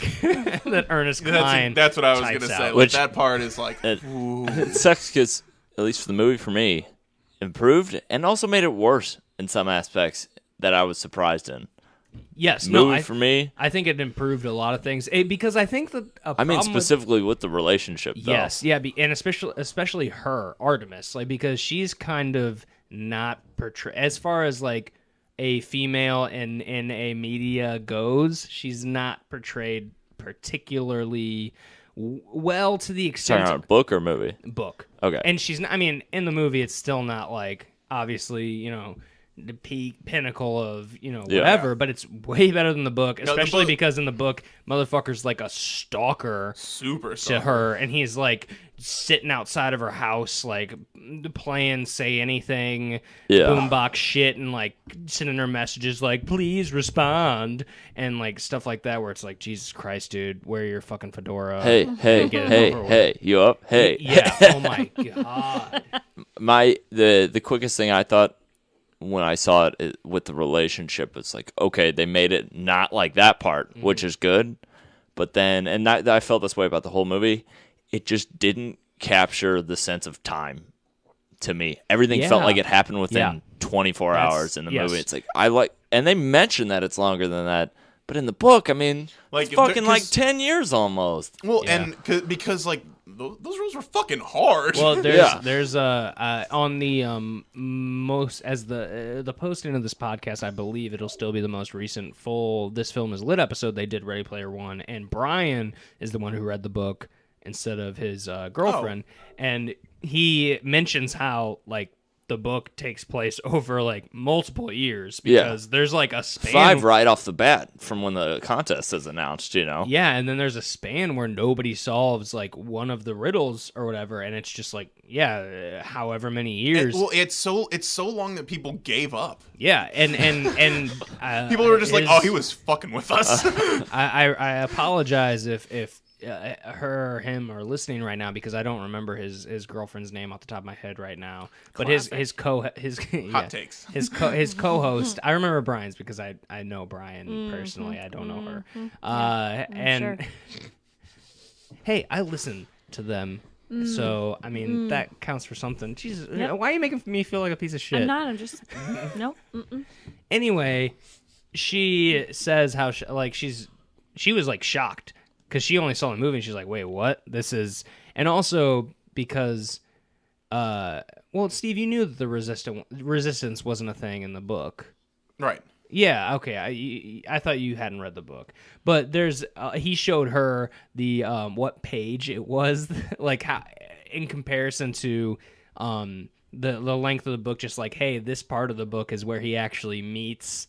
That Ernest Cline. That's what I was gonna say. Like, that part is like, it sucks because at least for the movie, for me, improved and also made it worse in some aspects that I was surprised in. Yes, for me, I think it improved a lot of things because I think that specifically with the relationship. Though. Yes, yeah, and especially her Artemis, like because she's kind of not portrayed as far as like a female in a media goes. She's not portrayed particularly well to the extent. Talking about book or movie? Book. Okay, and she's not. I mean, in the movie, it's still not like obviously the peak pinnacle of whatever, but it's way better than the book, especially because in the book motherfucker's like a stalker to her, and he's like sitting outside of her house like playing Say Anything boombox shit and like sending her messages like please respond and like stuff like that, where it's like Jesus Christ dude, wear your fucking fedora. Hey, you up? Hey. Yeah. Oh my god. The quickest thing I thought when I saw it with the relationship, it's like, okay, they made it not like that part, which is good. But then, and I felt this way about the whole movie, it just didn't capture the sense of time to me. Everything felt like it happened within 24 hours in the movie. It's like, and they mention that it's longer than that. But in the book, I mean, like it's fucking like 10 years almost. Well, and because like those rules were fucking hard. Well, there's on the the posting of this podcast, I believe it'll still be the most recent full This Film Is Lit episode. They did Ready Player One, and Brian is the one who read the book instead of his girlfriend, and he mentions how like the book takes place over like multiple years because there's like a span 5 right off the bat from when the contest is announced, Yeah, and then there's a span where nobody solves like one of the riddles or whatever, and it's just like however many years. It's so long that people gave up. Yeah, and people were just like, oh, he was fucking with us. I apologize if her or him are listening right now because I don't remember his girlfriend's name off the top of my head right now. But his hot takes. His co-host. I remember Brian's because I know Brian personally. I don't know her. Sure. Hey, I listen to them. So I mean that counts for something. Jesus, why are you making me feel like a piece of shit? I'm not. I'm just nope. Anyway, she says how she was like shocked. Because she only saw the movie and she's like, wait, what? This is... And also because... Steve, you knew that the resistance wasn't a thing in the book. Right. Yeah, okay. I thought you hadn't read the book, but there's he showed her the what page it was, like how in comparison to the length of the book. Just like, hey, this part of the book is where he actually meets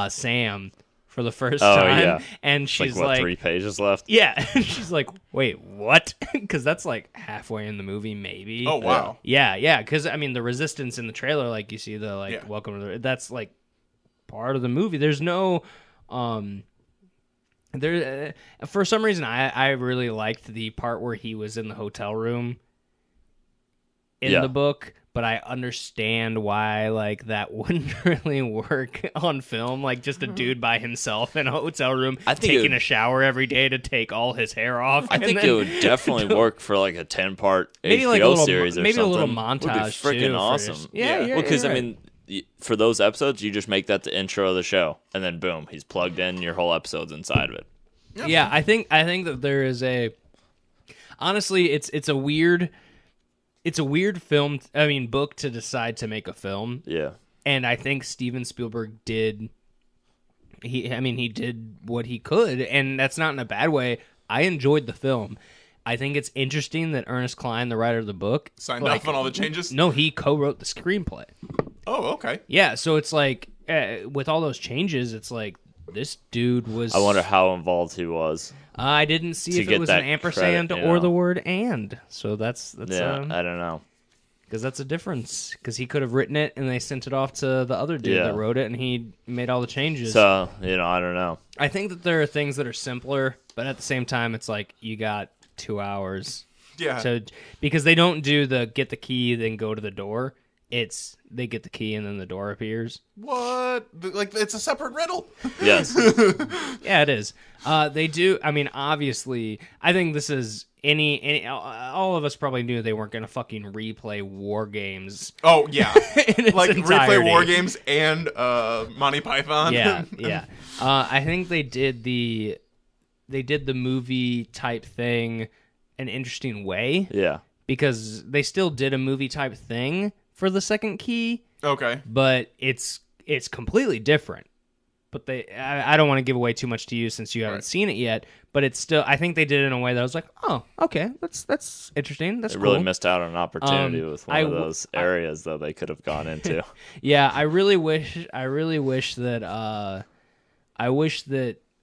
Sam for the first time, yeah. and she's like, what, 3 pages left? yeah, she's like, wait, what? Because that's like halfway in the movie, maybe. Oh wow. Yeah. Because I mean, the resistance in the trailer, like you see the welcome to the, that's like part of the movie. There's no for some reason I really liked the part where he was in the hotel room in the book, but I understand why like that wouldn't really work on film, like just a dude by himself in a hotel room taking a shower every day to take all his hair off. I think it would definitely work for like a 10-part maybe HBO like a little, series or maybe something. a little montage would be freaking too, awesome. Yeah. Because right. I mean, for those episodes, you just make that the intro of the show, and then boom, he's plugged in. Your whole episode's inside of it. Yeah, I think that there is honestly, it's a weird film. I mean, book to decide to make a film. Yeah, and I think Steven Spielberg did. He did what he could, and that's not in a bad way. I enjoyed the film. I think it's interesting that Ernest Cline, the writer of the book, signed off on all the changes. No, he co-wrote the screenplay. Oh, okay. Yeah, so it's like with all those changes, it's like this dude was. I wonder how involved he was. I didn't see if it was an ampersand or the word "and," so that's yeah. I don't know, because that's a difference. Because he could have written it and they sent it off to the other dude that wrote it, and he made all the changes. So I don't know. I think that there are things that are simpler, but at the same time, it's like you got 2 hours. Yeah. Because they don't do the get the key then go to the door. It's they get the key and then the door appears. What? Like it's a separate riddle? Yes. Yeah, it is. They do. I mean, obviously, I think this is any. All of us probably knew they weren't going to fucking replay War Games. Oh yeah, like entirety. replay War Games and Monty Python. Yeah. I think they did the movie type thing an interesting way. Yeah. Because they still did a movie type thing for the second key. Okay. But it's completely different. But I don't want to give away too much to you since you haven't seen it yet. But it's still, I think they did it in a way that I was like, oh, okay, that's interesting. That's they cool. Really missed out on an opportunity with one of those areas that they could have gone into. Yeah, I really wish that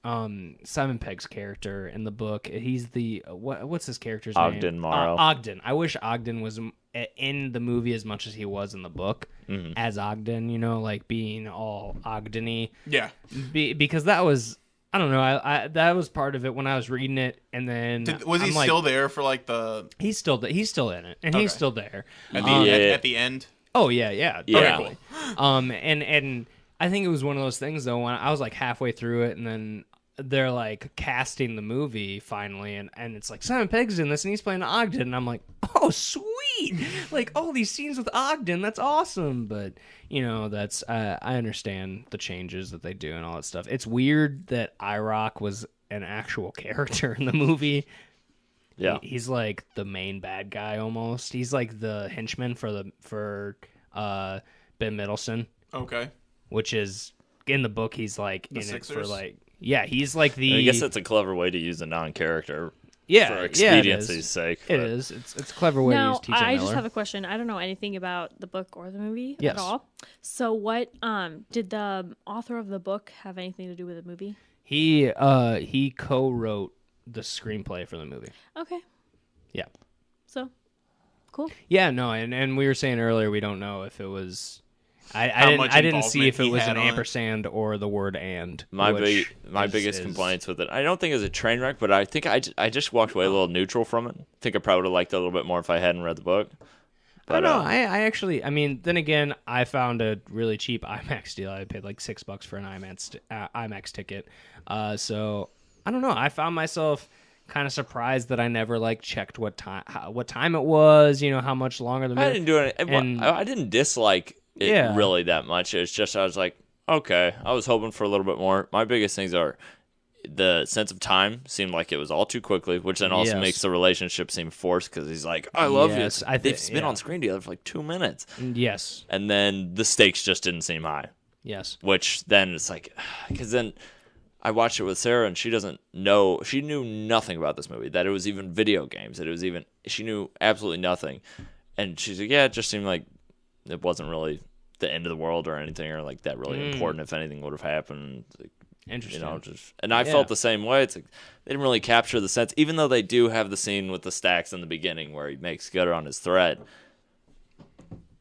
Simon Pegg's character in the book, he's the what's his character's name? Ogden Morrow. Ogden. I wish Ogden was in the movie as much as he was in the book as Ogden. Like being all Ogden-y. Yeah. Because that was, I don't know. I that was part of it when I was reading it, and then was he still there for like the? He's still in it, and he's still there at the end. Oh yeah. Okay, cool. And I think it was one of those things though when I was like halfway through it, and then they're like casting the movie finally, and it's like Simon Pegg's in this and he's playing Ogden, and I'm like, oh sweet, like all these scenes with Ogden, that's awesome. But that's I understand the changes that they do and all that stuff. It's weird that IROC was an actual character in the movie. Yeah, he's like the main bad guy almost. He's like the henchman for Ben Mendelsohn. Okay. Which is in the book, he's like the in Sixers? It for like, yeah, he's like the. I guess that's a clever way to use a non-character. Yeah, for expediency's sake. It is. It's a clever way to use T.J. Miller. I just have a question. I don't know anything about the book or the movie at all. So, what did the author of the book have anything to do with the movie? He co-wrote the screenplay for the movie. Okay. Yeah. So, cool. Yeah, no, and we were saying earlier we don't know if it was. I didn't see if it was an ampersand or the word "and." My biggest complaints with it, I don't think it was a train wreck, but I think I just walked away a little neutral from it. I think I probably would have liked it a little bit more if I hadn't read the book. But, I don't know. I actually, then again, I found a really cheap IMAX deal. I paid like $6 for an IMAX ticket. So I don't know. I found myself kind of surprised that I never like checked what time it was. How much longer the movie. I didn't do it. I didn't dislike it really that much. It's just I was like, okay, I was hoping for a little bit more. My biggest things are the sense of time seemed like it was all too quickly, which then also makes the relationship seem forced because he's like, I love you. They've been on screen together for like 2 minutes. Yes. And then the stakes just didn't seem high. Yes. Which then it's like, because then I watched it with Sarah, and she knew nothing about this movie, that it was even video games, she knew absolutely nothing. And she's like, yeah, it just seemed like it wasn't really the end of the world or anything, or like that really important if anything would have happened. Like, Interesting. And I felt the same way. It's like they didn't really capture the sense, even though they do have the scene with the stacks in the beginning where he makes good on his threat.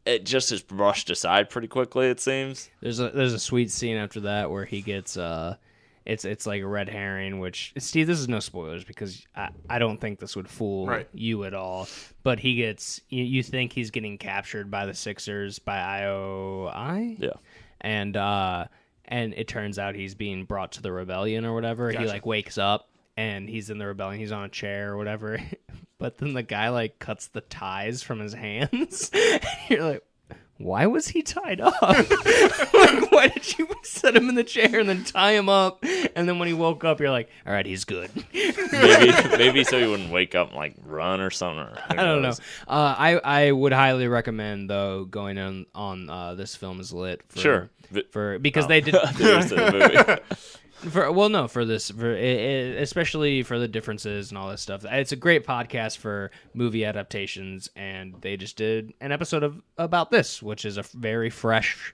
It just is brushed aside pretty quickly, it seems. There's a sweet scene after that where he gets it's like a red herring, which, Steve, this is no spoilers because I don't think this would fool you at all. But he gets, you think he's getting captured by the Sixers, by IOI? Yeah. And it turns out he's being brought to the rebellion or whatever. Gotcha. He like wakes up and he's in the rebellion. He's on a chair or whatever. But then the guy like cuts the ties from his hands. You're like, why was he tied up? Like, why did you set him in the chair and then tie him up? And then when he woke up, you're like, all right, he's good. maybe so he wouldn't wake up and like run or something. I don't know. I would highly recommend though going on This Film Is Lit. Because they did. The movie. Especially for the differences and all that stuff. It's a great podcast for movie adaptations, and they just did an episode about this, which is a very fresh,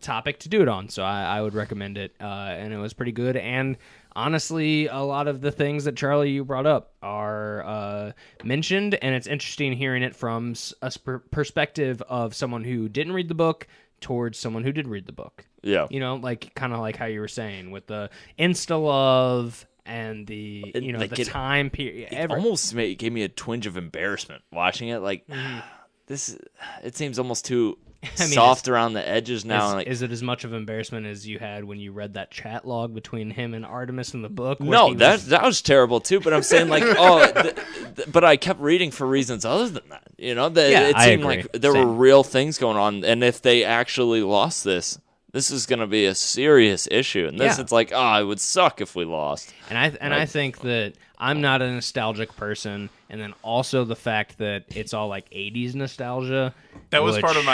topic to do it on. So I would recommend it, and it was pretty good. And honestly, a lot of the things that Charlie you brought up are mentioned, and it's interesting hearing it from a perspective of someone who didn't read the book towards someone who did read the book. Yeah. Like kind of like how you were saying with the insta love and the the time period. It almost gave me a twinge of embarrassment watching it. Like it seems almost too soft around the edges now. Is it as much of embarrassment as you had when you read that chat log between him and Artemis in the book? No, that was terrible too. But I'm saying like, but I kept reading for reasons other than that. It seemed like there were real things going on, and if they actually lost this is going to be a serious issue. And this, it's like, it would suck if we lost. And I think that I'm not a nostalgic person, and then also the fact that it's all like 80s nostalgia. That was part of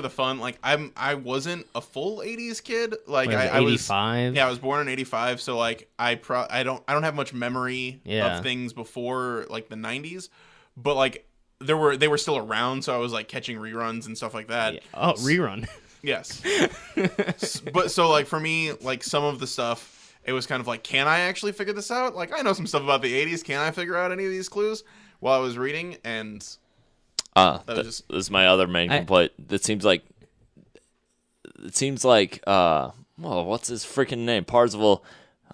the fun. Like I wasn't a full 80s kid. Like I was 85. Yeah, I was born in 85, so like I don't have much memory of things before like the 90s. But like they were still around, so I was like catching reruns and stuff like that. Yeah. Oh, rerun. Yes. But so like for me, like some of the stuff, it was kind of like, can I actually figure this out? Like I know some stuff about the 80s. Can I figure out any of these clues while I was reading? And this is my other main complaint. It seems like what's his freaking name? Parzival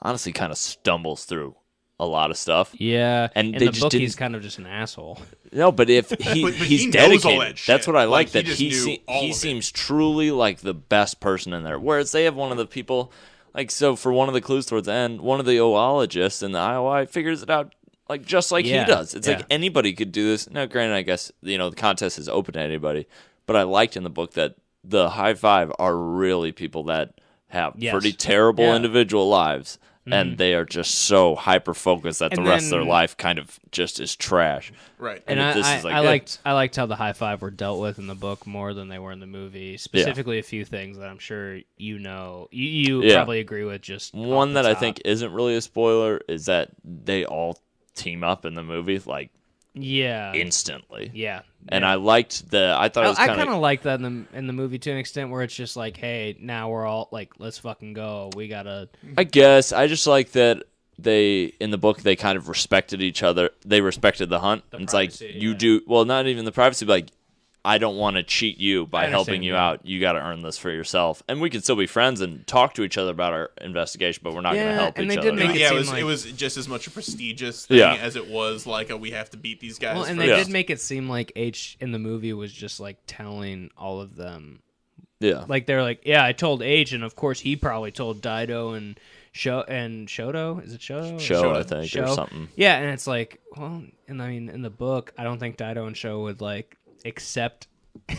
honestly kind of stumbles through a lot of stuff. Yeah, and in the book he's kind of just an asshole. No, but if he's he dedicated, that's what I like. That he seems truly like the best person in there. Whereas they have one of the people, like for one of the clues towards the end, one of the oologists in the IOI figures it out like just like he does. It's like anybody could do this. Now, granted, I guess the contest is open to anybody, but I liked in the book that the high five are really people that have pretty terrible individual lives. And they are just so hyper focused that the rest of their life kind of just is trash. Right. And I liked how the high five were dealt with in the book more than they were in the movie. Specifically, a few things that I'm sure you probably agree with. Just one that I think isn't really a spoiler is that they all team up in the movie instantly. Yeah. And I liked I thought it was kind of like that in the movie to an extent where it's just like, hey, now we're all like, let's fucking go. We gotta. I guess I just like that in the book they kind of respected each other. They respected the hunt. It's like you do not even the privacy, but like I don't want to cheat you by helping you out. You got to earn this for yourself. And we can still be friends and talk to each other about our investigation, but we're not going to help each other. It was just as much a prestigious thing as it was like we have to beat these guys. Well, and they did make it seem like H in the movie was just like telling all of them. Yeah. Like they're like, I told H, and of course he probably told Dido and Shoto. Is it Shoto? Show, I think, or something. Yeah, and it's like, well, and I mean, in the book, I don't think Dido and Show would like accept.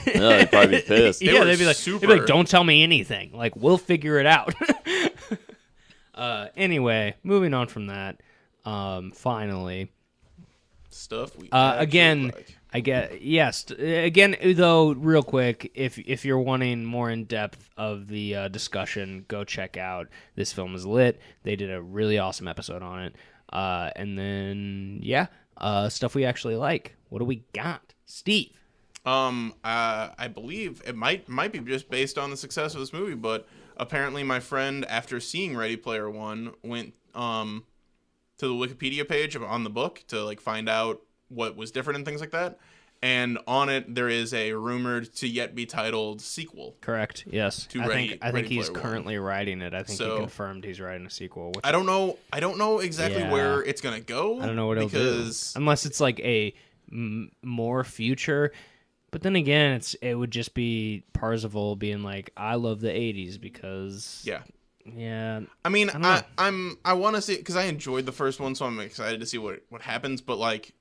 No, they'd probably be pissed. They'd be like, don't tell me anything. Like, we'll figure it out. Anyway, moving on from that. Finally, stuff we again, like. I get yes. Again, though, real quick, if you're wanting more in depth of the discussion, go check out This Film Is Lit. They did a really awesome episode on it. And then stuff we actually like. What do we got, Steve? I believe it might be just based on the success of this movie, but apparently my friend, after seeing Ready Player One, went to the Wikipedia page on the book to like find out what was different and things like that. And on it, there is a rumored to yet be titled sequel. Correct. Yes. I think he's currently writing it. I think he confirmed he's writing a sequel. I don't know exactly where it's gonna go. I don't know what it'll do. Unless it's like a more future. But then again, it would just be Parzival being like, I love the 80s because yeah. I mean, I want to see it because I enjoyed the first one, so I'm excited to see what happens. But like,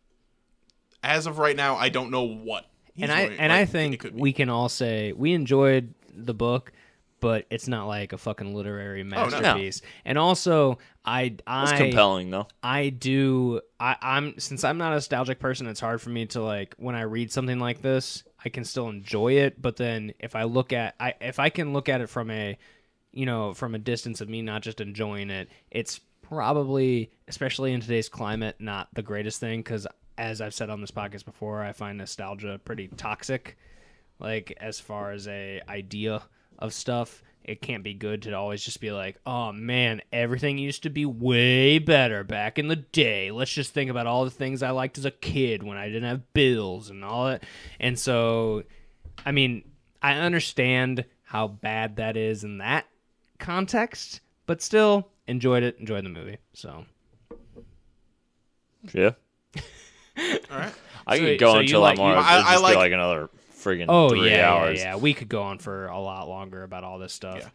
as of right now, I don't know what. I think we can all say we enjoyed the book, but it's not like a fucking literary masterpiece. No. And also, it's compelling though. I'm since I'm not a nostalgic person, it's hard for me to like when I read something like this, I can still enjoy it. But then if I can look at it from a distance of me not just enjoying it, it's probably, especially in today's climate, not the greatest thing because, as I've said on this podcast before, I find nostalgia pretty toxic. Like as far as a idea of stuff, it can't be good to always just be like, oh man, everything used to be way better back in the day. Let's just think about all the things I liked as a kid when I didn't have bills and all that. And so, I mean, I understand how bad that is in that context, but still enjoyed the movie. So, yeah. All right. I could go until tomorrow. I like another friggin' 3 hours. Yeah. We could go on for a lot longer about all this stuff. Yeah.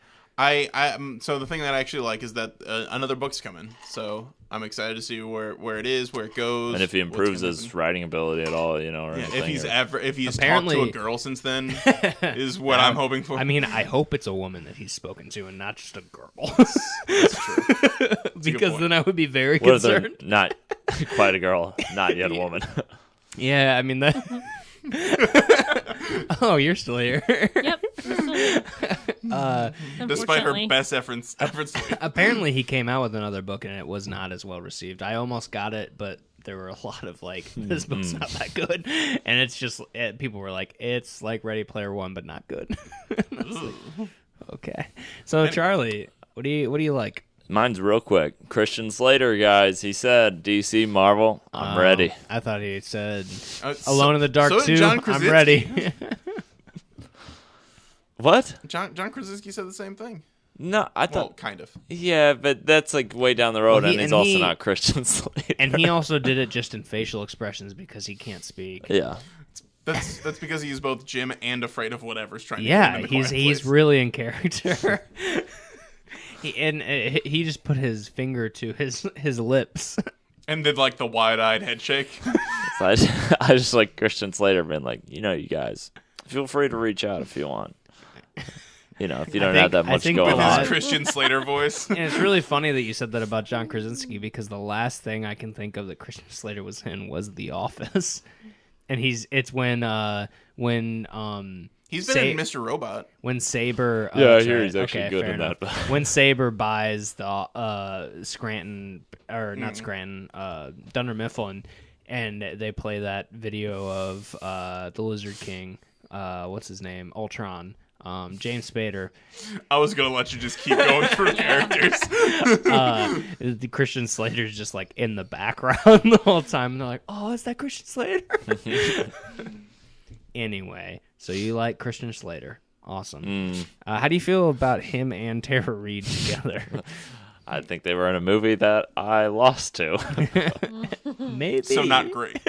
So the thing that I actually like is that another book's coming. So I'm excited to see where it is, where it goes, and if he improves his writing ability at all, or anything, if he's talked to a girl since then, is what I'm hoping for. I mean, I hope it's a woman that he's spoken to and not just a girl. That's true. Because then I would be very concerned. Not quite a girl, not yet a woman. Yeah, I mean that. Oh, you're still here. Yep. Despite her best efforts. Apparently, he came out with another book and it was not as well received. I almost got it, but there were a lot of like, this book's not that good, and it's just people were like, it's like Ready Player One, but not good. Like, okay, so Charlie, what do you like? Mine's real quick. Christian Slater, guys. He said, DC, Marvel, I'm ready. I thought he said Alone in the Dark 2, I'm ready. What? John Krasinski said the same thing. No, I thought... Well, kind of. Yeah, but that's like way down the road, and he's also not Christian Slater. And he also did it just in facial expressions because he can't speak. Yeah. That's because he's both Jim and afraid of whatever's trying to get him in the he's really in character. He just put his finger to his lips and did like the wide-eyed head shake. So I just like Christian Slater been like, you guys, feel free to reach out if you want. If you don't have that much going with on. His Christian Slater voice. And it's really funny that you said that about John Krasinski because the last thing I can think of that Christian Slater was in was The Office, and it's when he's been in Mr. Robot. When Saber... I hear he's actually good in that. When Saber buys the Scranton... Or not Scranton, Dunder Mifflin, and they play that video of the Lizard King, what's his name? Ultron. James Spader. I was going to let you just keep going for characters. The Christian Slater's just like in the background the whole time. And they're like, oh, is that Christian Slater? Anyway, so you like Christian Slater. Awesome. How do you feel about him and Tara Reid together? I think they were in a movie that I lost to. Maybe. So not great.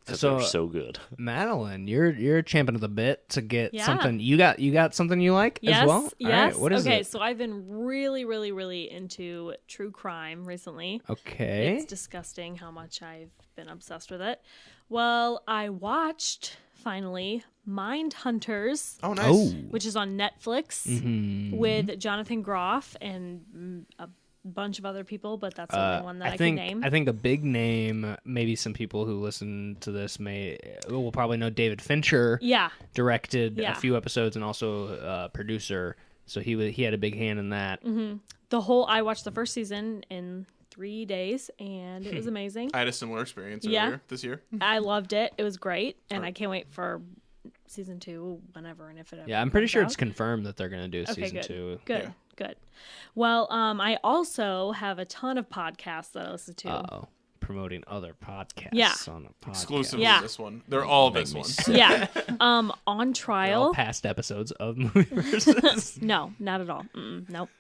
So they're so good. Madeline, you're a champion of the bit to get something. You got something you like as well? Yes. All right, what is it? So I've been really, really, really into true crime recently. Okay. It's disgusting how much I've been obsessed with it. Well, I watched finally Mindhunters. Oh, nice. Which is on Netflix with Jonathan Groff and a bunch of other people, but that's the only one that I think can name. I think a big name. Maybe some people who listen to this will probably know David Fincher. Yeah. Directed Yeah. a few episodes and also producer. So he had a big hand in that. I watched the first season in 3 days, and it was amazing. I had a similar experience Yeah. earlier this year. I loved it. It was great, and I can't wait for season 2 whenever and if it ever Yeah, I'm pretty comes sure out. it's confirmed that they're going to do Okay, season good. 2. Good, Yeah. good. Well, I also have a ton of podcasts that I listen to. Uh-oh. Promoting other podcasts Yeah. on a podcast. Exclusively Yeah. this one. They're all this one. Yeah. On They're trial. all past episodes of Movie Versus. No, not at all. Nope.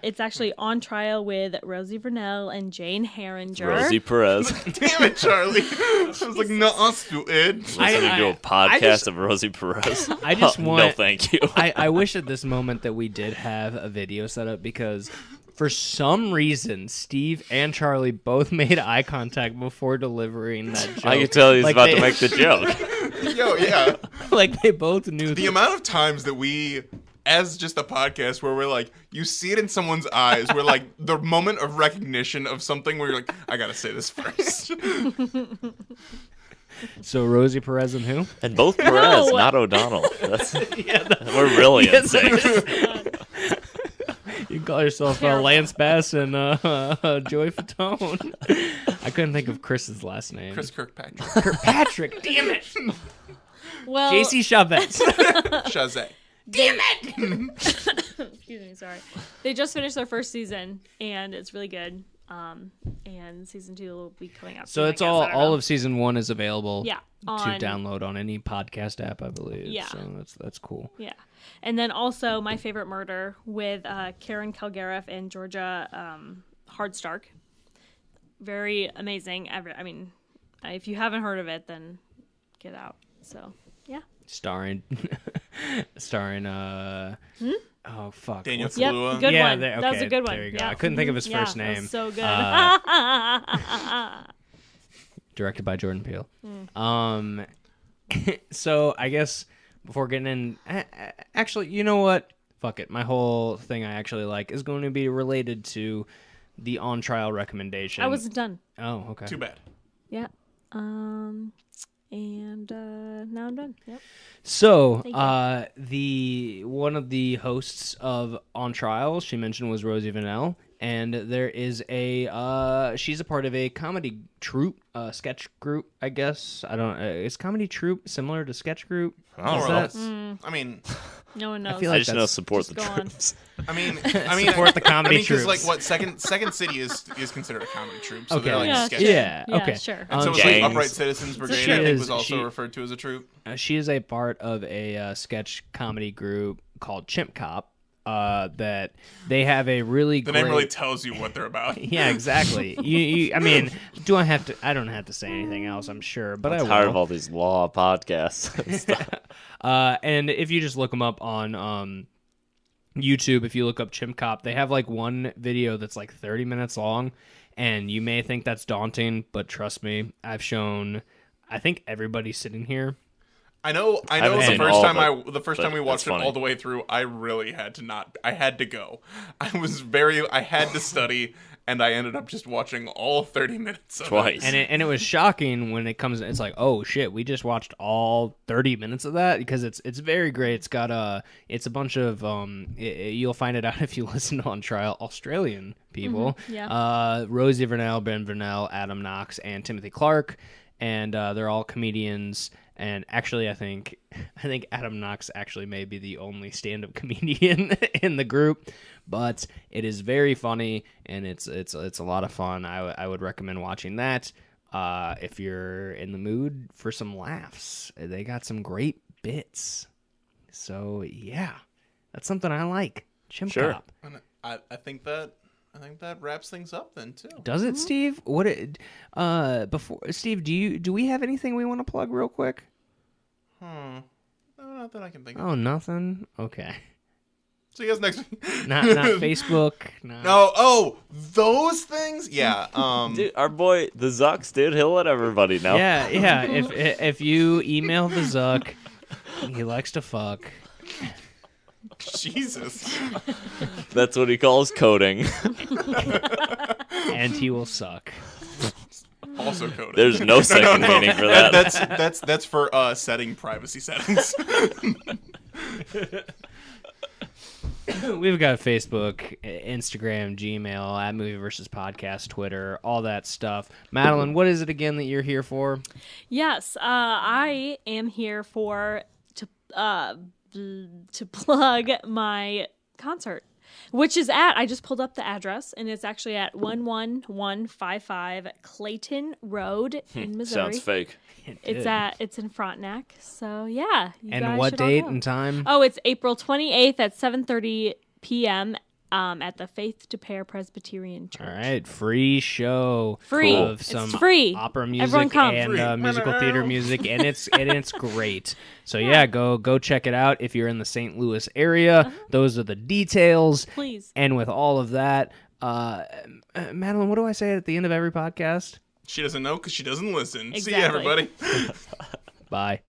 It's actually On Trial with Rosie Vernell and Jane Herringer. Rosie Perez. Damn it, Charlie. I was like, no, stupid. Listening to a podcast of Rosie Perez. I just want. No, thank you. I wish at this moment that we did have a video set up because for some reason Steve and Charlie both made eye contact before delivering that joke. I could tell he's Like about they- to make the joke. Yo, yeah. like they both knew. The amount of times that we, as just a podcast, where we're like, you see it in someone's eyes, where like the moment of recognition of something where you're like, I gotta say this first. So Rosie Perez and who? And both Perez, No. not O'Donnell. We're really in sync. You call yourself Terrible. Lance Bass and Joey Fatone. I couldn't think of Chris's last name. Chris Kirkpatrick. Kirkpatrick. Damn it. Well, JC Chavez. Shazay. excuse me, sorry. They just finished their first season, and it's really good. And season 2 will be coming out So soon, it's I guess. I don't all know. of season 1 is available. Yeah, To on- download on any podcast app, I believe. Yeah. So that's cool. Yeah. And then also My Favorite Murder with Karen Kilgariff and Georgia Hardstark. Very amazing. I mean, if you haven't heard of it, then get out. So, yeah. Starring oh fuck. Daniel What's- Yep, Kaluuya. good Yeah, one. there- That was okay, a good one. there you go. Yeah. I couldn't think of his Yeah, first that was name. so good. Directed by Jordan Peele. Hmm. So I guess before getting in, actually, you know what? Fuck it. My whole thing I actually like is going to be related to the on trial recommendation. I wasn't done. Oh, okay. Too bad. Yeah. And now I'm done. Yep. So, Thank the one of the hosts of On Trial, she mentioned, was Rosie Vernell, and there is she's a part of a comedy troupe, sketch group, I guess. I don't. Is comedy troupe similar to sketch group? I don't More know. or less. Mm. I mean, No one knows. feel I like just know that's- support just the go on. troops. I mean, Support the comedy I mean, because troops. like what Second City is considered a comedy troupe, so Okay. they're like Yeah, sketch. sure. Yeah, okay. Sure. And so Um, it's like Gangs. Upright Citizens Brigade, She I think, is- was also she- referred to as a troupe. She is a part of a sketch comedy group called Chimp Cop. That they have a really The great. name really tells you what they're about. Yeah, exactly. I mean, do I have to? I don't have to say anything else. I'm sure, but I'm I tired will. of all these law podcasts. and stuff. And if you just look them up on YouTube, if you look up Chimp Cop, they have like one video that's like 30 minutes long, and you may think that's daunting, but trust me, I've shown. I think everybody sitting here. I know. haven't The seen first all time of it, the first but time we watched it that's funny. all the way through, I really had to not. I had to go. I had to study, and I ended up just watching all 30 minutes of Twice. And it was shocking when it comes. It's like, oh shit, we just watched all 30 minutes of that because it's very great. It's got it's a bunch of you'll find it out if you listen to On Trial, Australian people. yeah. Rosie Vernell, Ben Vernell, Adam Knox, and Timothy Clark, and they're all comedians. And actually, I think Adam Knox actually may be the only stand-up comedian in the group, but it is very funny and it's a lot of fun. I would recommend watching that if you're in the mood for some laughs. They got some great bits, so yeah, that's something I like. Chimp Sure. Cop. And I think that wraps things up then too. Does it, Steve? Before Steve, do we have anything we want to plug real quick? No, not that I can think of. Oh, nothing. Okay. See you guys next week. Not Facebook. Not... No, those things. Yeah. Dude, our boy the Zucks, dude, he'll let everybody know. Yeah. If you email the Zuck, he likes to fuck. Jesus. That's what he calls coding. And he will suck. Also coding. There's no second meaning for that. That's for setting privacy settings. We've got Facebook, Instagram, Gmail, at Movie Versus Podcast, Twitter, all that stuff. Madeline, what is it again that you're here for? Yes, I am here to plug my concert, which is I just pulled up the address, and it's actually at 11155 Clayton Road in Missouri. Sounds fake. It's in Frontenac. So yeah. And what date and time? Oh, it's April 28th at 7:30 p.m. At the Faith to Pair Presbyterian Church. All right, free show. Free. Of some it's free. Opera Everyone music come. and musical theater music, and it's great. So yeah, go check it out if you're in the St. Louis area. Those are the details. Please. And with all of that, Madeline, what do I say at the end of every podcast? She doesn't know because she doesn't listen. Exactly. See you, everybody. Bye.